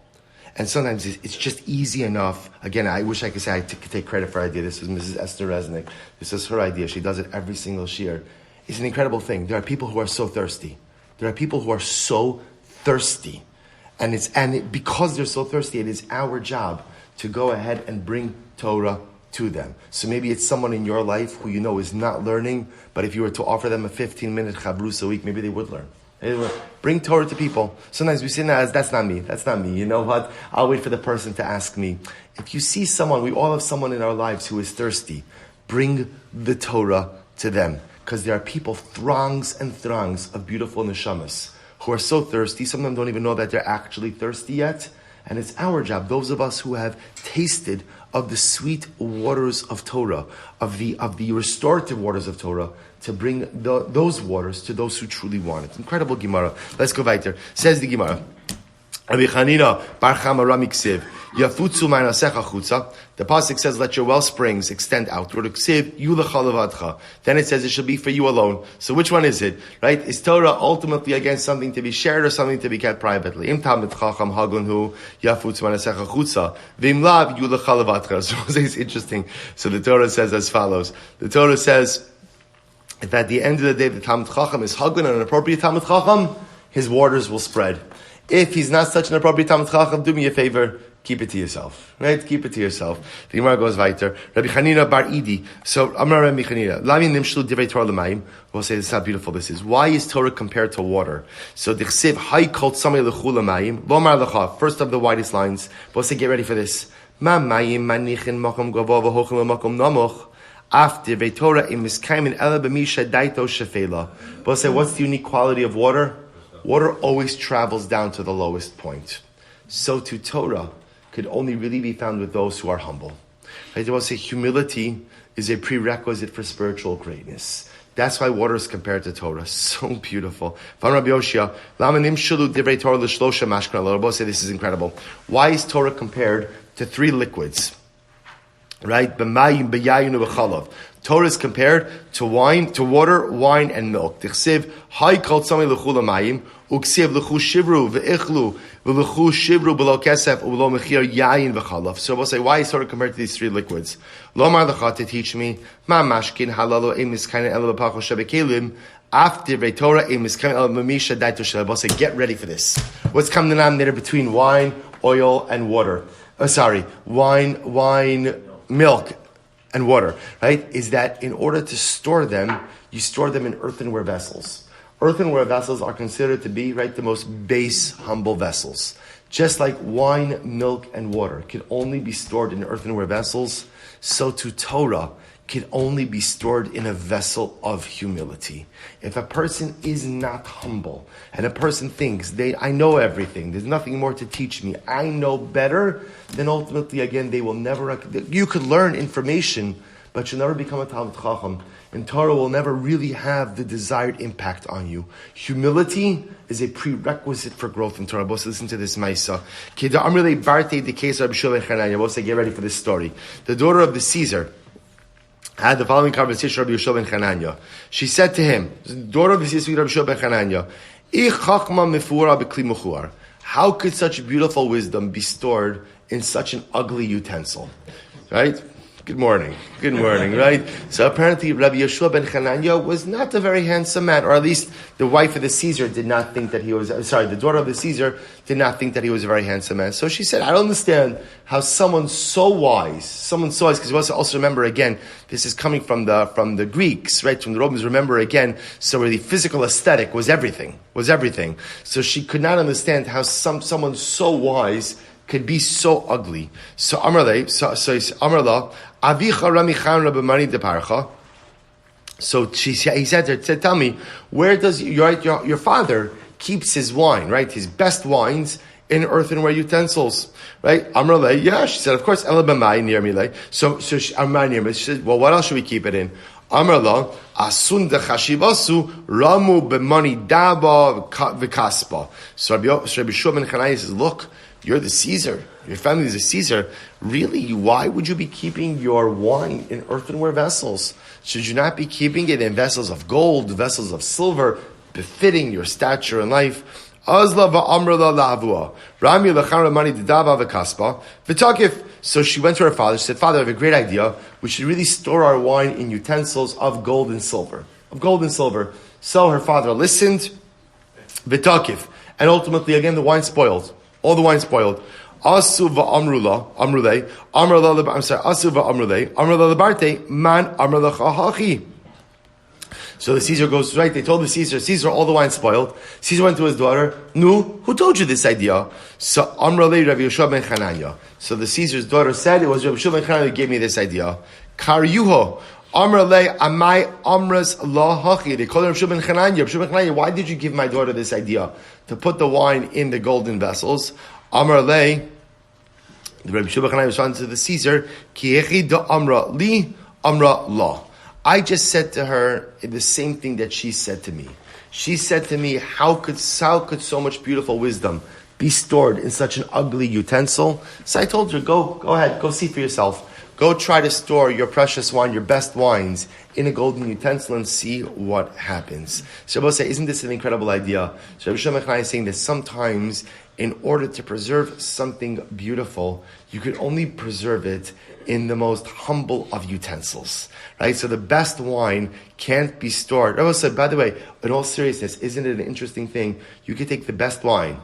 And sometimes it's just easy enough. Again, I wish I could say I could take credit for her idea. This is Mrs. Esther Resnick. This is her idea. She does it every single shir. It's an incredible thing. There are people who are so thirsty. And because they're so thirsty, it is our job to go ahead and bring Torah to them. So maybe it's someone in your life who you know is not learning, but if you were to offer them a 15-minute chavrus a week, maybe they would learn. Bring Torah to people. Sometimes we say, that's not me. You know what? I'll wait for the person to ask me. If you see someone, we all have someone in our lives who is thirsty. Bring the Torah to them. Because there are people, throngs and throngs of beautiful neshamas who are so thirsty, some of them don't even know that they're actually thirsty yet. And it's our job, those of us who have tasted of the sweet waters of Torah, of the restorative waters of Torah, to bring those waters to those who truly want it. Incredible Gemara. Let's go weiter. Says the Gemara. Rabbi Chanina bar Chama Ramiksiv Yafutzu Ma'anasecha Chutza. The pasuk says, "Let your well springs extend outward." Then it says it should be for you alone. So which one is it? Right? Is Torah ultimately again something to be shared or something to be kept privately? Im Talmid Chacham Hagunhu Yafutzu Ma'anasecha Chutza V'im Lav Yulachalavatcha. So it's interesting. So the Torah says as follows. The Torah says, if at the end of the day the Talmid Chacham is Hagun, an appropriate Talmid Chacham, his waters will spread. If he's not such an appropriate Talmid Chacham, do me a favor, keep it to yourself. Right? Keep it to yourself. The Gemara goes weiter. Rabbi Chanina bar Idi. So, Amar Rabbi Chanina. Lami nimshlu divrei Torah l'mayim. We'll say this is how beautiful this is. Why is Torah compared to water? So, dichsiv hay kol tzamei l'chu l'mayim. Lomar l'cha. First of the widest lines. We'll say, get ready for this. Ma mayim manichin makom gavo v'hochin l'makom namoch. After divrei Torah im miskayim ela b'misha daito shefela. We'll say, what's the unique quality of water? Water always travels down to the lowest point. So to Torah could only really be found with those who are humble. Right? They will say humility is a prerequisite for spiritual greatness. That's why water is compared to Torah. So beautiful. Rabbi say this is incredible. Why is Torah compared to three liquids? Right? Torah is compared to wine, to water, wine, and milk. Tichsiv hay kol tzamei l'chu l'mayim, uksiv l'chu shivru ve'ichlu v'lechu shivru b'lo kesef u'b'lo mechir yayin v'chalav. So we'll say, why is Torah compared to these three liquids? Lomar l'cha to teach me, ma mashkin halalo emis kainen ela b'pacho shebekelim, Get ready for this. What's coming down there between wine, oil, and water? Wine, milk, and water, right? Is that in order to store them, you store them in earthenware vessels. Earthenware vessels are considered to be, right, the most base, humble vessels. Just like wine, milk, and water can only be stored in earthenware vessels, so too Torah can only be stored in a vessel of humility. If a person is not humble, and a person thinks, I know everything, there's nothing more to teach me, I know better, then ultimately, again, they will never, you could learn information, but you'll never become a Talmud Chacham, and Torah will never really have the desired impact on you. Humility is a prerequisite for growth in Torah. Both listen to this Maisa. Get ready for this story. The daughter of the Caesar had the following conversation with Rabbi Yeshua ben Chananya. She said to him, daughter of the Caesar, Rabbi Yeshua ben Chananya, how could such beautiful wisdom be stored in such an ugly utensil? Right? Good morning, right? So apparently Rabbi Yeshua ben Chananya was not a very handsome man, or at least the wife of the Caesar did not think that he was, the daughter of the Caesar did not think that he was a very handsome man. So she said, I don't understand how someone so wise, because you also remember again, this is coming from the Greeks, right? From the Romans, remember again, so where the physical aesthetic was everything. So she could not understand how someone so wise could be so ugly. So Amarla, Avicha Ramichan Rabamani de Parcha. So he said to her, tell me, where does your father keeps his wine, right? His best wines in earthenware utensils, right? Amarla, yeah, she said, of course, Elabamai near me. So Amai near me. She said, well, what else should we keep it in? Amarla, Asun de Chashivasu, Ramu Bemani Daba Vikaspa. So Rabbi Yeshua ben Chananya says, look, you're the Caesar. Your family is a Caesar. Really, why would you be keeping your wine in earthenware vessels? Should you not be keeping it in vessels of gold, vessels of silver, befitting your stature in life? So she went to her father. She said, Father, I have a great idea. We should really store our wine in utensils of gold and silver. So her father listened. V'takif. And ultimately, again, the wine spoiled. All the wine spoiled. Asu va'amrula, amrulei, asu va'amrulei, amrula lebarte, man amrula chahachi. So the Caesar goes, right, they told the Caesar, all the wine spoiled. Caesar went to his daughter, who told you this idea? So amrulei Rabbi Yeshua ben Chananya. So the Caesar's daughter said, it was Rabbi Yeshua ben Chananya who gave me this idea. Karyuho, amrulei amai amras la hachi. They called him Rabbi Yeshua ben Chananya. Rabbi Yeshua ben Chananya, why did you give my daughter this idea to put the wine in the golden vessels? Amar lei, the Rabbi Yeshua ben Chananya responded to the Caesar, Ki da amra li, amra la. I just said to her the same thing that she said to me. She said to me, how could so much beautiful wisdom be stored in such an ugly utensil? So I told her, go ahead, go see for yourself. Go try to store your precious wine, your best wines, in a golden utensil and see what happens. So Rabbi say, isn't this an incredible idea? So Rabbi Yeshua ben Chananya is saying that sometimes, in order to preserve something beautiful, you could only preserve it in the most humble of utensils. Right? So the best wine can't be stored. Rabbi said, by the way, in all seriousness, isn't it an interesting thing? You could take the best wine,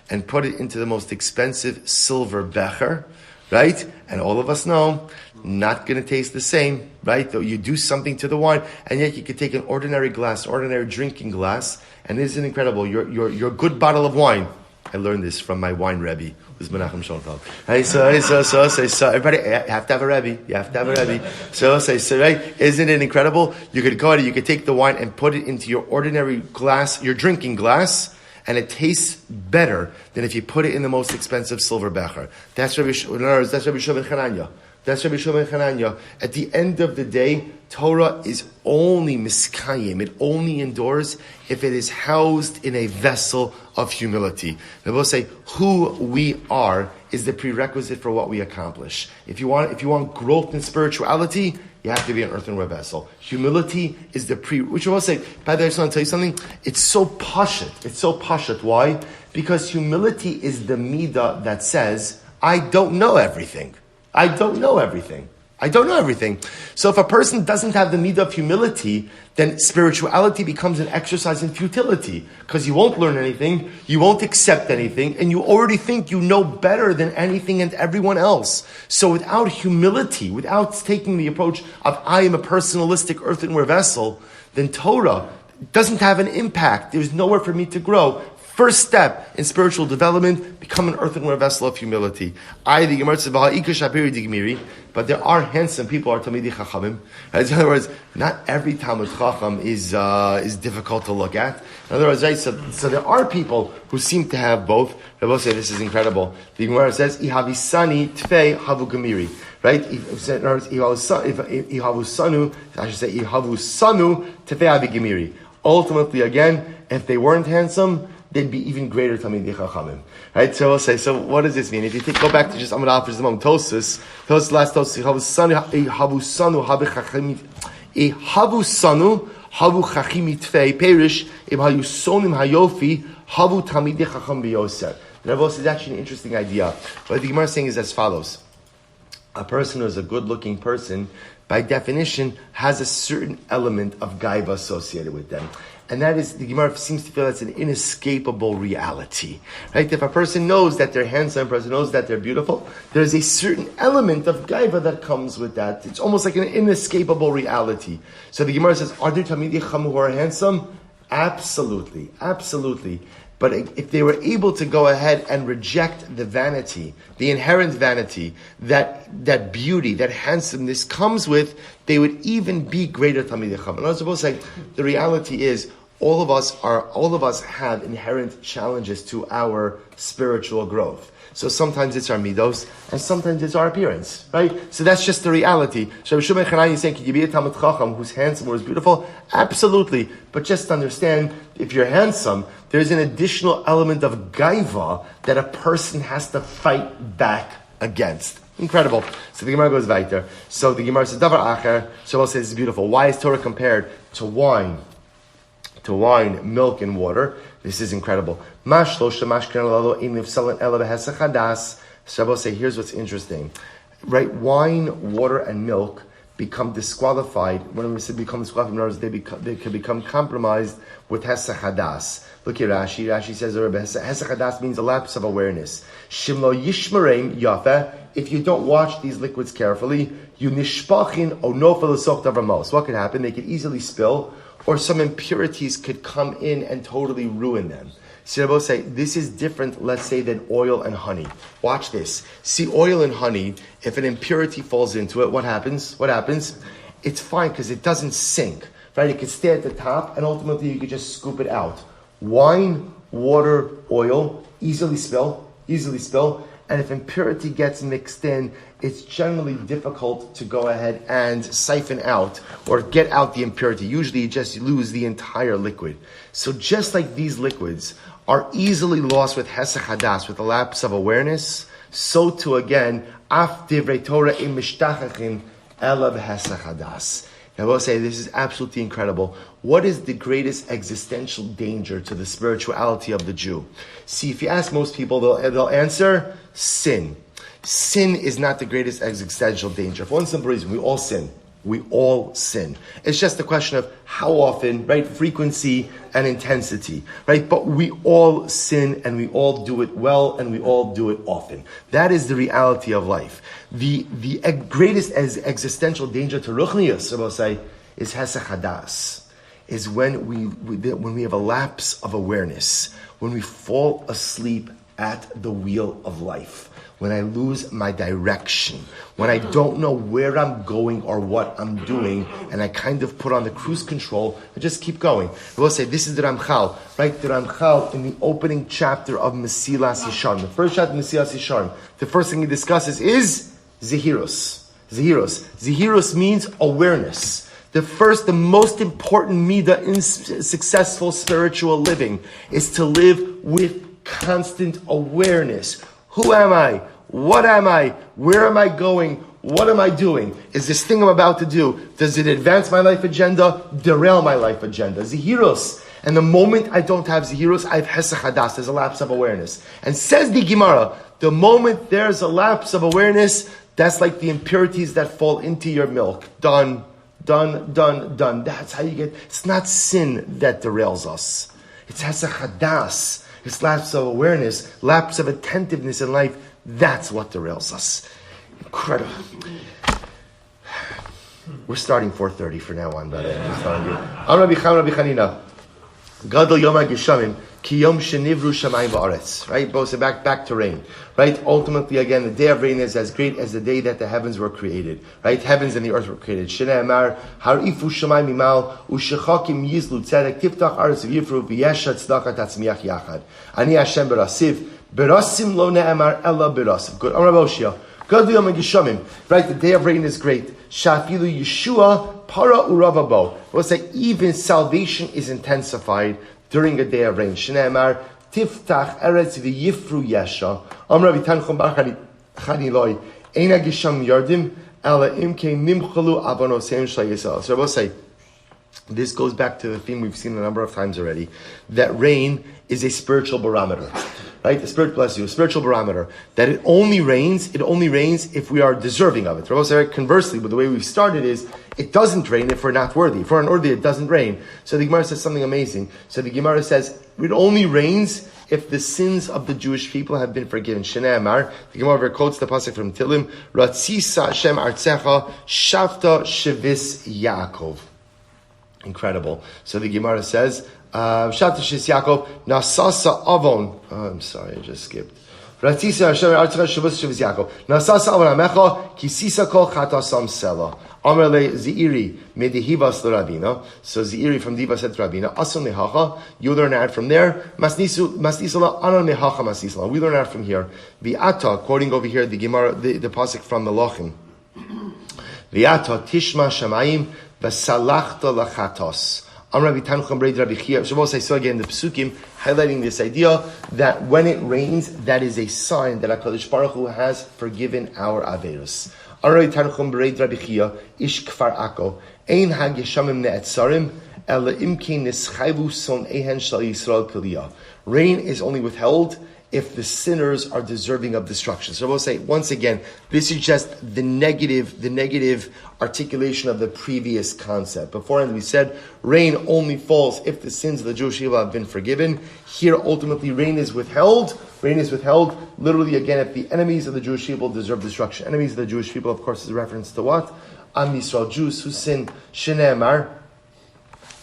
and put it into the most expensive silver becher, right? And all of us know, not going to taste the same, right? Though you do something to the wine, and yet you could take an ordinary glass, ordinary drinking glass, and isn't it incredible? Your good bottle of wine. I learned this from my wine Rebbe, who's Menachem Schoenfeld. Hey, so everybody, you have to have a Rebbe. So, right? Isn't it incredible? You could go ahead, you could take the wine and put it into your ordinary glass, your drinking glass, and it tastes better than if you put it in the most expensive silver becher. That's Rabbi Yeshua ben Chananya. At the end of the day, Torah is only miskayim. It only endures if it is housed in a vessel of humility. They both say who we are is the prerequisite for what we accomplish. If you want growth in spirituality, you have to be an earthenware vessel. Humility is the which I will say, by the way, I just want to tell you something. It's so pashut. Why? Because humility is the midah that says, I don't know everything. I don't know everything. So if a person doesn't have the midah of humility, then spirituality becomes an exercise in futility, because you won't learn anything, you won't accept anything, and you already think you know better than anything and everyone else. So without humility, without taking the approach of I am a personalistic earthenware vessel, then Torah doesn't have an impact. There's nowhere for me to grow. First step in spiritual development, become an earthenware vessel of humility. But there are handsome people, are Talmidei Chachamim. In other words, not every Talmud Chacham is difficult to look at. In other words, right, so there are people who seem to have both. I will say this is incredible. The Gemara says, "Ihavisani tfei havu gemiri." Right? In other words, Ihavusanu, I should say, Ihavusanu tfei havu gemiri. Ultimately, again, if they weren't handsome, they'd be even greater Talmidei Chachamim. Right? So we'll say, so what does this mean? If you go back to just Amud Aleph for just a moment, Tosus, last Tosus, Havusanu, Havu Chachim Itfei, Perish, Im Hayusonim Hayofi, Havu Talmidei Chacham B'Yoser. The Rebbe says, actually an interesting idea. What the Gemara is saying is as follows. A person who is a good-looking person, by definition, has a certain element of gaiva associated with them. And that is, the Gemara seems to feel that's an inescapable reality. Right? If a person knows that they're handsome, a person knows that they're beautiful, there's a certain element of gaiva that comes with that. It's almost like an inescapable reality. So the Gemara says, are there Talmidei Chacham who are handsome? Absolutely. Absolutely. But if they were able to go ahead and reject the vanity, the inherent vanity, that beauty, that handsomeness comes with, they would even be greater Talmidei Chacham. And I was supposed to say, the reality is, all of us have inherent challenges to our spiritual growth. So sometimes it's our midos, and sometimes it's our appearance, right? So that's just the reality. So Rabbi Shimon Chanani is saying, can you be a Talmid Chacham who's handsome or is beautiful? Absolutely. But just understand, if you're handsome, there's an additional element of gaiva that a person has to fight back against. Incredible. So the Gemara goes weiter. So the Gemara says, Davar Acher, Shabbos says it's beautiful. Why is Torah compared to wine, milk, and water? This is incredible. Shabbos say, here's what's interesting. Right? Wine, water, and milk become disqualified. When we say become disqualified, in other words, they can become compromised with Hesach Hadas. Look at Rashi. Rashi says, Hesach Hadas means a lapse of awareness. Shimlo Yishmareim Yafe. If you don't watch these liquids carefully, you nishpachin o nofel esok davar. What could happen? They could easily spill, or some impurities could come in and totally ruin them. So Rabbi say, this is different, let's say, than oil and honey. Watch this. See, oil and honey, if an impurity falls into it, what happens? It's fine because it doesn't sink. Right? It could stay at the top, and ultimately you could just scoop it out. Wine, water, oil, easily spill. And if impurity gets mixed in, it's generally difficult to go ahead and siphon out or get out the impurity. Usually you just lose the entire liquid. So just like these liquids are easily lost with Hesach Hadas, with the lapse of awareness, so too again, Af Divrei Torah im mishtachachim elav Hesach Hadas. I will say this is absolutely incredible. What is the greatest existential danger to the spirituality of the Jew? See, if you ask most people, they'll answer sin. Sin is not the greatest existential danger. For one simple reason, we all sin. It's just a question of how often, right? Frequency and intensity, right? But we all sin, and we all do it well, and we all do it often. That is the reality of life. The greatest existential danger to Ruchnius, I will say, is Hesach Hadas, is when we have a lapse of awareness, when we fall asleep at the wheel of life, when I lose my direction, when I don't know where I'm going or what I'm doing, and I kind of put on the cruise control and just keep going. I will say, this is the Ramchal, right? The Ramchal in the opening chapter of Mesilas Yesharim, the first chapter of Mesilas Yesharim, the first thing he discusses is Zehirus. Zehirus means awareness. The most important midah in successful spiritual living is to live with constant awareness. Who am I? What am I? Where am I going? What am I doing? Is this thing I'm about to do, does it advance my life agenda? Derail my life agenda? Zehirus. And the moment I don't have Zehirus, I have Hesach Hadas. There's a lapse of awareness. And says the Gemara, the moment there's a lapse of awareness, That's like the impurities that fall into your milk. Done. That's how you get. It's not sin that derails us. It's hesach hadas. It's lapse of awareness, lapse of attentiveness in life. That's what derails us. Incredible. We're starting 4:30 for now on, by the way. I'm Rabbi Chanina. Gadol Yom HaGeshamim Ki Yom Shenivru Shamayim Va'aretz. Right? Both back to rain. Right? Ultimately, again, the day of rain is as great as the day that the heavens were created. Right? Heavens and the earth were created. Shnei Amar Harifu Shamayim Mimal Ushechakim Yizlu Tzedek Tiftach Aretz V'Yifru V'Yesha Tzedaka Tatzmiach Yachad. Ani Hashem Berasiv Berasim Lo Ne'amar Ella Berasiv. Good. Amar Boshia. Gadol Yom HaGeshamim. Right? The day of rain is great. Shafilu Yeshua Para Uravabo. We'll say even salvation is intensified during a day of rain. Shneimar Tiftach Eretz V'Yifru Yesha. Amar Vitanchum Bar Chaniloi Eina Gisham Yardim Ela Imke Nimchalu Abonosem Shlayisal. So we'll say this goes back to the theme we've seen a number of times already, that rain is a spiritual barometer. Right? A spiritual barometer. That it only rains if we are deserving of it. Conversely, but the way we've started is, it doesn't rain if we're not worthy. If we're unworthy, it doesn't rain. So the Gemara says something amazing. So the Gemara says, it only rains if the sins of the Jewish people have been forgiven. Shnei Amar, the Gemara quotes the pasuk from Tilim, Ratzisa Hashem Artzecha, Shavta Shevis Yaakov. Incredible. So the Gemara says, Shavta Shevis Yaakov, Nasasa Avon. I'm sorry, I just skipped. Ratzisa Hashem Artzecha, Shevis Yaakov. Nasasa Avon Amecha, Kisisa Kol Chatasam Sela. Amarle Zeiri Medihivas Rabina. So Zeiri from Diva said to Rabina, Asun Nehacha, you learn out from there. Masnisula Anon Nehacha Masnisula. We learn out from here. Viata, quoting over here the Gemara, the pasuk from the Lachim. Viata Tishma Shamayim Vasalachta Lachatos. Amravi Tanchum Breid Rabbi Chia. Shabbos, I saw again the Pesukim highlighting this idea that when it rains, that is a sign that HaKadosh Baruch Hu has forgiven our Averos. Aray Tanchum Breid Rabbi Chia, Ish Kfar Ako, Ein HaGeshamim Ne'etzarim, Ela Imke Nischayvu Son Ehen Shal Yisrael Kehilla. Rain is only withheld if the sinners are deserving of destruction. So we'll say, once again, this is just the negative articulation of the previous concept. Beforehand we said, rain only falls if the sins of the Jewish people have been forgiven. Here, ultimately, rain is withheld. Rain is withheld, literally, again, if the enemies of the Jewish people deserve destruction. Enemies of the Jewish people, of course, is a reference to what? Am Yisrael, Jews who sin, Shnei Amar.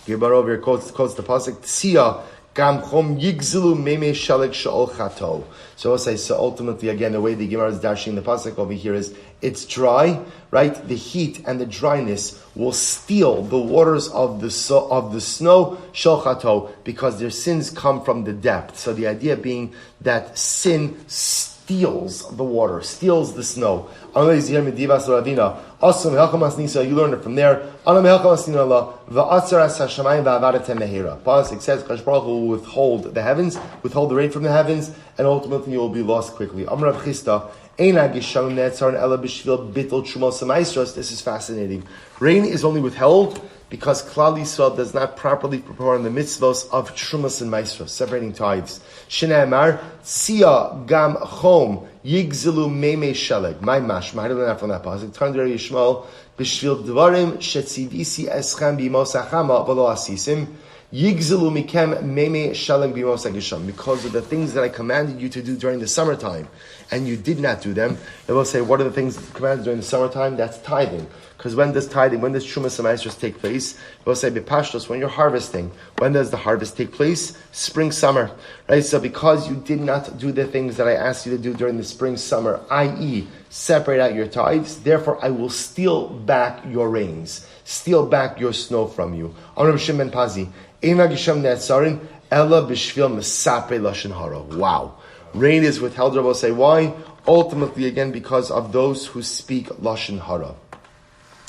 Bar over here quotes the pasuk, Tzia, Gam chom yigzelu meme shalek sha'ol chato. So I'll say, so ultimately, again, the way the Gemara is dashing the pasuk over here is, it's dry, right? The heat and the dryness will steal the waters of the snow, shal chato, because their sins come from the depth. So the idea being that sin steals the water, steals the snow. You learn it from there. Pasuk says, Kadosh Baruch Hu will withhold the rain from the heavens, and ultimately you will be lost quickly. This is fascinating. Rain is only withheld because Klal Yisrael does not properly perform the mitzvos of Trumas and Maestros, separating tithes. Shnei Amar, Sia Gam Chom Yigzelu Meme Sheleg. My mashma, I don't know from that pasuk. Tandrei Yishmael B'shvil Dvarim Shetzivisi Eschem B'mos Achama V'lo Asisim Yigzelu Mikem Meme Sheleg B'mos Agisham. Because of the things that I commanded you to do during the summertime, and you did not do them, they will say, what are the things commanded during the summertime? That's tithing. Because when does Trumas and Maestros take place? We'll say, B'pashtos, when you're harvesting. When does the harvest take place? Spring, summer. Right? So because you did not do the things that I asked you to do during the spring, summer, i.e., separate out your tithes, therefore I will steal back your rains, steal back your snow from you. Wow. Rain is withheld, Rabbi say, why? Ultimately, again, because of those who speak Lashon Hara.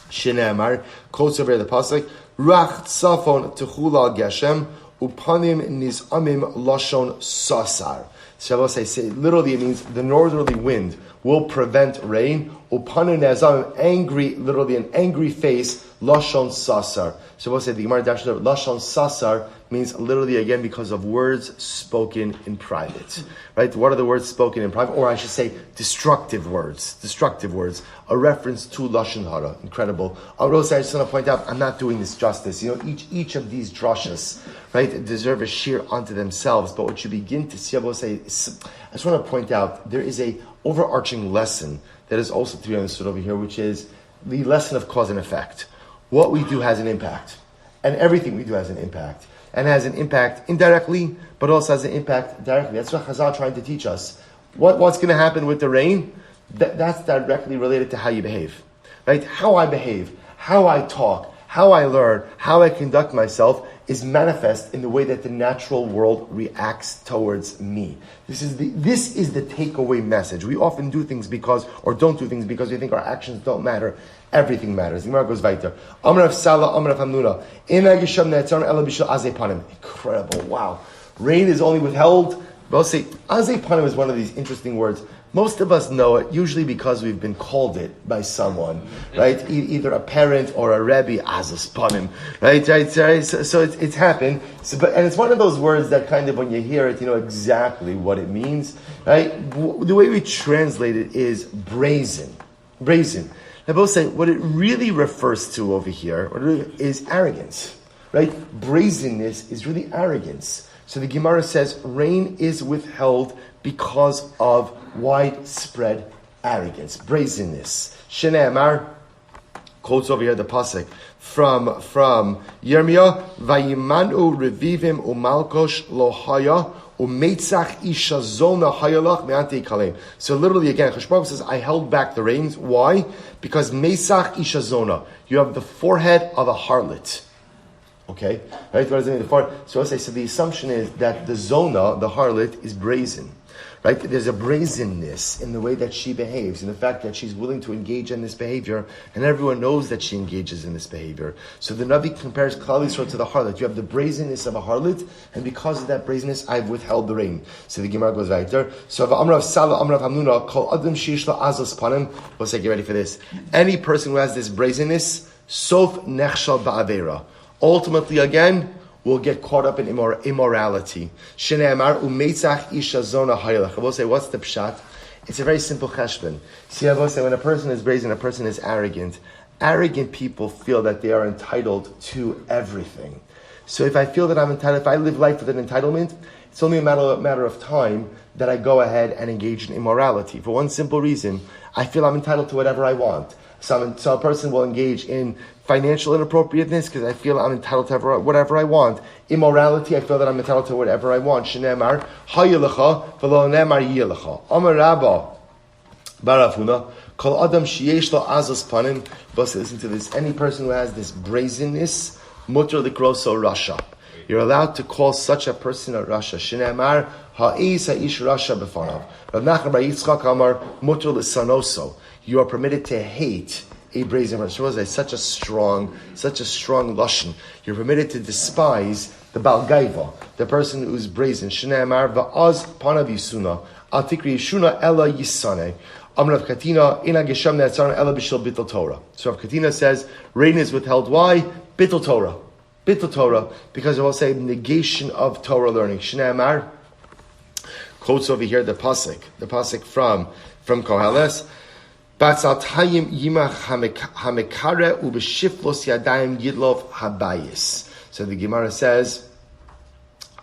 Shnei Amar, quotes over the pasuk, Rach tzafon techula geshem, upanim nizamim lashon sasar. So say, literally it means the northerly wind will prevent rain. Upanim nizamim, angry, literally an angry face, lashon sasar. So say the Gemara dashes over, lashon sasar means literally, again, because of words spoken in private. Right? What are the words spoken in private? Or I should say, destructive words. Destructive words. A reference to Lashon Hara. Incredible. I just want to point out, I'm not doing this justice. Each of these drashas, right, deserve a sheer unto themselves. But what you begin to see, I just want to point out, there is a overarching lesson that is also to be understood over here, which is the lesson of cause and effect. What we do has an impact. And everything we do has an impact. And has an impact indirectly, but also has an impact directly. That's what Chazal trying to teach us. What's going to happen with the rain? That's directly related to how you behave. Right? How I behave, how I talk, how I learn, how I conduct myself is manifest in the way that the natural world reacts towards me. This is the takeaway message. We often do things or don't do things because we think our actions don't matter. Everything matters. The Gemara goes weiter. Amar Sala, Amar Hamnuna. Incredible. Wow. Rain is only withheld. We'll say, Azei Panim is one of these interesting words. Most of us know it, usually because we've been called it by someone, right? Either a parent or a Rebbe, Azes Panim, right? So it's happened. And it's one of those words that kind of, when you hear it, you know exactly what it means, right? The way we translate it is brazen. Brazen. I both say what it really refers to over here is arrogance, right? Brazenness is really arrogance. So the Gemara says rain is withheld because of widespread arrogance, brazenness. Shnei Amar quotes over here the pasuk from Yirmiyah, Vayimanu revivim umalkosh lo haya umeitzach isha zona hayalach me'ante kalem. So literally again, Chashbam says, I held back the rains. Why? Because meisach isha zona. You have the forehead of a harlot. Okay? Right? What does it mean? The forehead? So the assumption is that the zona, the harlot, is brazen. Right? There's a brazenness in the way that she behaves, in the fact that she's willing to engage in this behavior, and everyone knows that she engages in this behavior. So the Navi compares Klal Yisrael to the harlot. You have the brazenness of a harlot, and because of that brazenness, I've withheld the rain. So the Gemara goes right there. So Amrav Sala, Amrav Hamnuna, Kol Adam Sheish Lo Azos Panim. We'll say, get ready for this. Any person who has this brazenness, Sof Nechshal Ba'avera. Ultimately, again, will get caught up in immorality. Shnei Amar umeitzach isha zona hayalach. I will say, what's the pshat? It's a very simple cheshbon. See, I will say, when a person is brazen, a person is arrogant. Arrogant people feel that they are entitled to everything. So if I feel that I'm entitled, if I live life with an entitlement, it's only a matter of time that I go ahead and engage in immorality. For one simple reason, I feel I'm entitled to whatever I want. So a person will engage in financial inappropriateness because I feel I'm entitled to whatever I want. Immorality, I feel that I'm entitled to whatever I want. Shneimar hayelecha v'lo neimar yelecha. Amar Rabba Barafuna kol adam sheyesh lo azos panim. But listen to this: any person who has this brazenness, mutar likroso rasha. You're allowed to call such a person a rasha. Shneimar ha'is ha'ish rasha b'fanav. Rav Nachman bar Yitzchak amar mutar l'sanoso. You are permitted to hate a brazen person. Such a strong lashon. You're permitted to despise the Baal Gaiva, the person who's brazen. Shnei Amar va'az panav yisuna al tikri yishuna ella yisane. Amrav Katina ina gesham ne'atzarna ella b'shil bittul Torah. So Rav Katina says rain is withheld. Why? Bittul Torah. Bittul Torah, because it will say negation of Torah learning. Shnei Amar quotes over here the pasuk from Koheles. Batzaltayim yimach hamekare ubeshiflos yadayim yidlov habayis. So the Gemara says,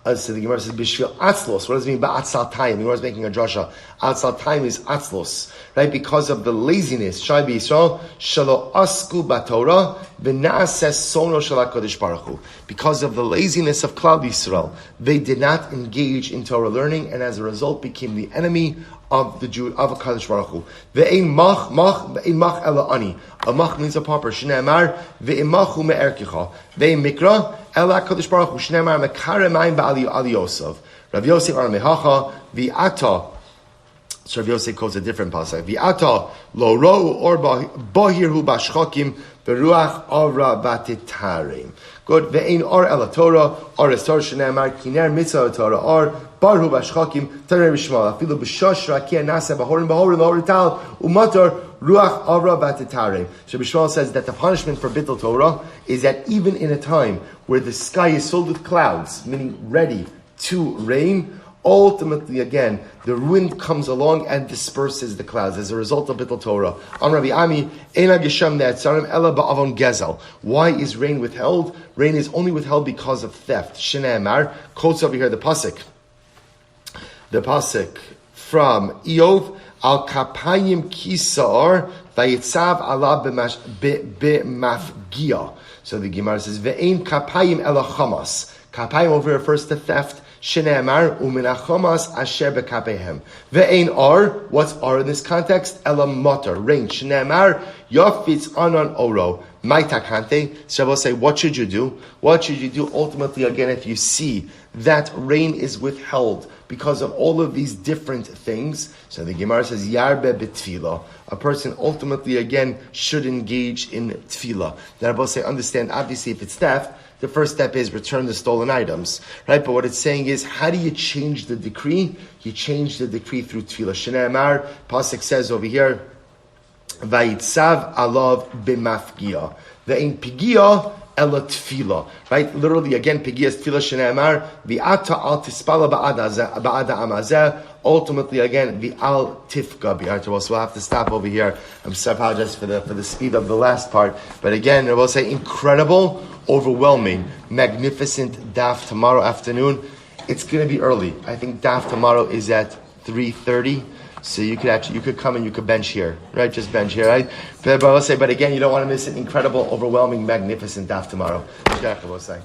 b'shvil atzlos. What does it mean by atzaltayim? The Gemara is making a drasha. Atzaltayim is atzlos, right? Because of the laziness. Shai b'Yisrael shelo asku batorah v'naases sono shel HaKadosh Baruch Hu. Because of the laziness of Klal Yisrael, they did not engage in Torah learning, and as a result became the enemy of the Jew of HaKadosh Baruch Hu. Ve'ein mach ela ani. A mach means a pauper. Shnei Amar ve'ein machu me'erkicha. Ve'ein mikra ela HaKadosh Baruch Hu. Shnei Amar mekare mayim ba'ali Yosef. Rav Yosef ar mehacha v'ata. So Rav Yosef quotes a different pasuk. V'ata lo ro'u or bahir hu bashchakim beruach avra batitarim. Good. Ve'ein or ela Torah or estor Shnei Amar kiner mitzvah Torah or Baruch bashchakim taner b'shmal afilu b'shosh rakia nasa b'horin tal umatar ruach avra v'atitare. So Michoel says that the punishment for bittul Torah is that even in a time where the sky is filled with clouds, meaning ready to rain, ultimately, again, the wind comes along and disperses the clouds as a result of bittul Torah. On Rabbi Ami, Eina Geshem Ne'etzarim Ela Ba'avon Gezel. Why is rain withheld? Rain is only withheld because of theft. Shnei Amar quotes over here the pasuk. The pasuk from Eov Al Kapayim Kisar Vayitzav Allah b'mafgia. So the Gemara says Ve'ein Kapayim Ela Chamas. Kapayim over here refers to theft. Shene'amar u'minachamas asher bekapehem. Ve'ein ar. What's ar in this context? Elam motor. Rain. Shene'amar yafitz anan oro. Maitakante. So I will say, what should you do? What should you do? Ultimately, again, if you see that rain is withheld because of all of these different things, so the Gemara says, yarbe betfila. A person ultimately, again, should engage in tefillah. Then I will say, understand, obviously, if it's theft, the first step is return the stolen items, right? But what it's saying is, how do you change the decree? You change the decree through tefillah. Shnei Amar, pasuk says over here, Vayitzav alav b'mafgia. Ve'in pigia ela tefillah. Right? Literally, again, pigia is tefillah. Shnei Amar, v'ata al tispala ba'ada amazeh. Ultimately, again, v'al tifka bi'arta. So we'll have to stop over here. I'm sorry, I apologize for the speed of the last part. But again, I will say, incredible, overwhelming, magnificent daf tomorrow afternoon. It's going to be early. I think daf tomorrow is at 3:30. So you could come and you could bench here, right? Just bench here, right? But I will say, but again, you don't want to miss an incredible, overwhelming, magnificent daf tomorrow. Yitzchak, I will say.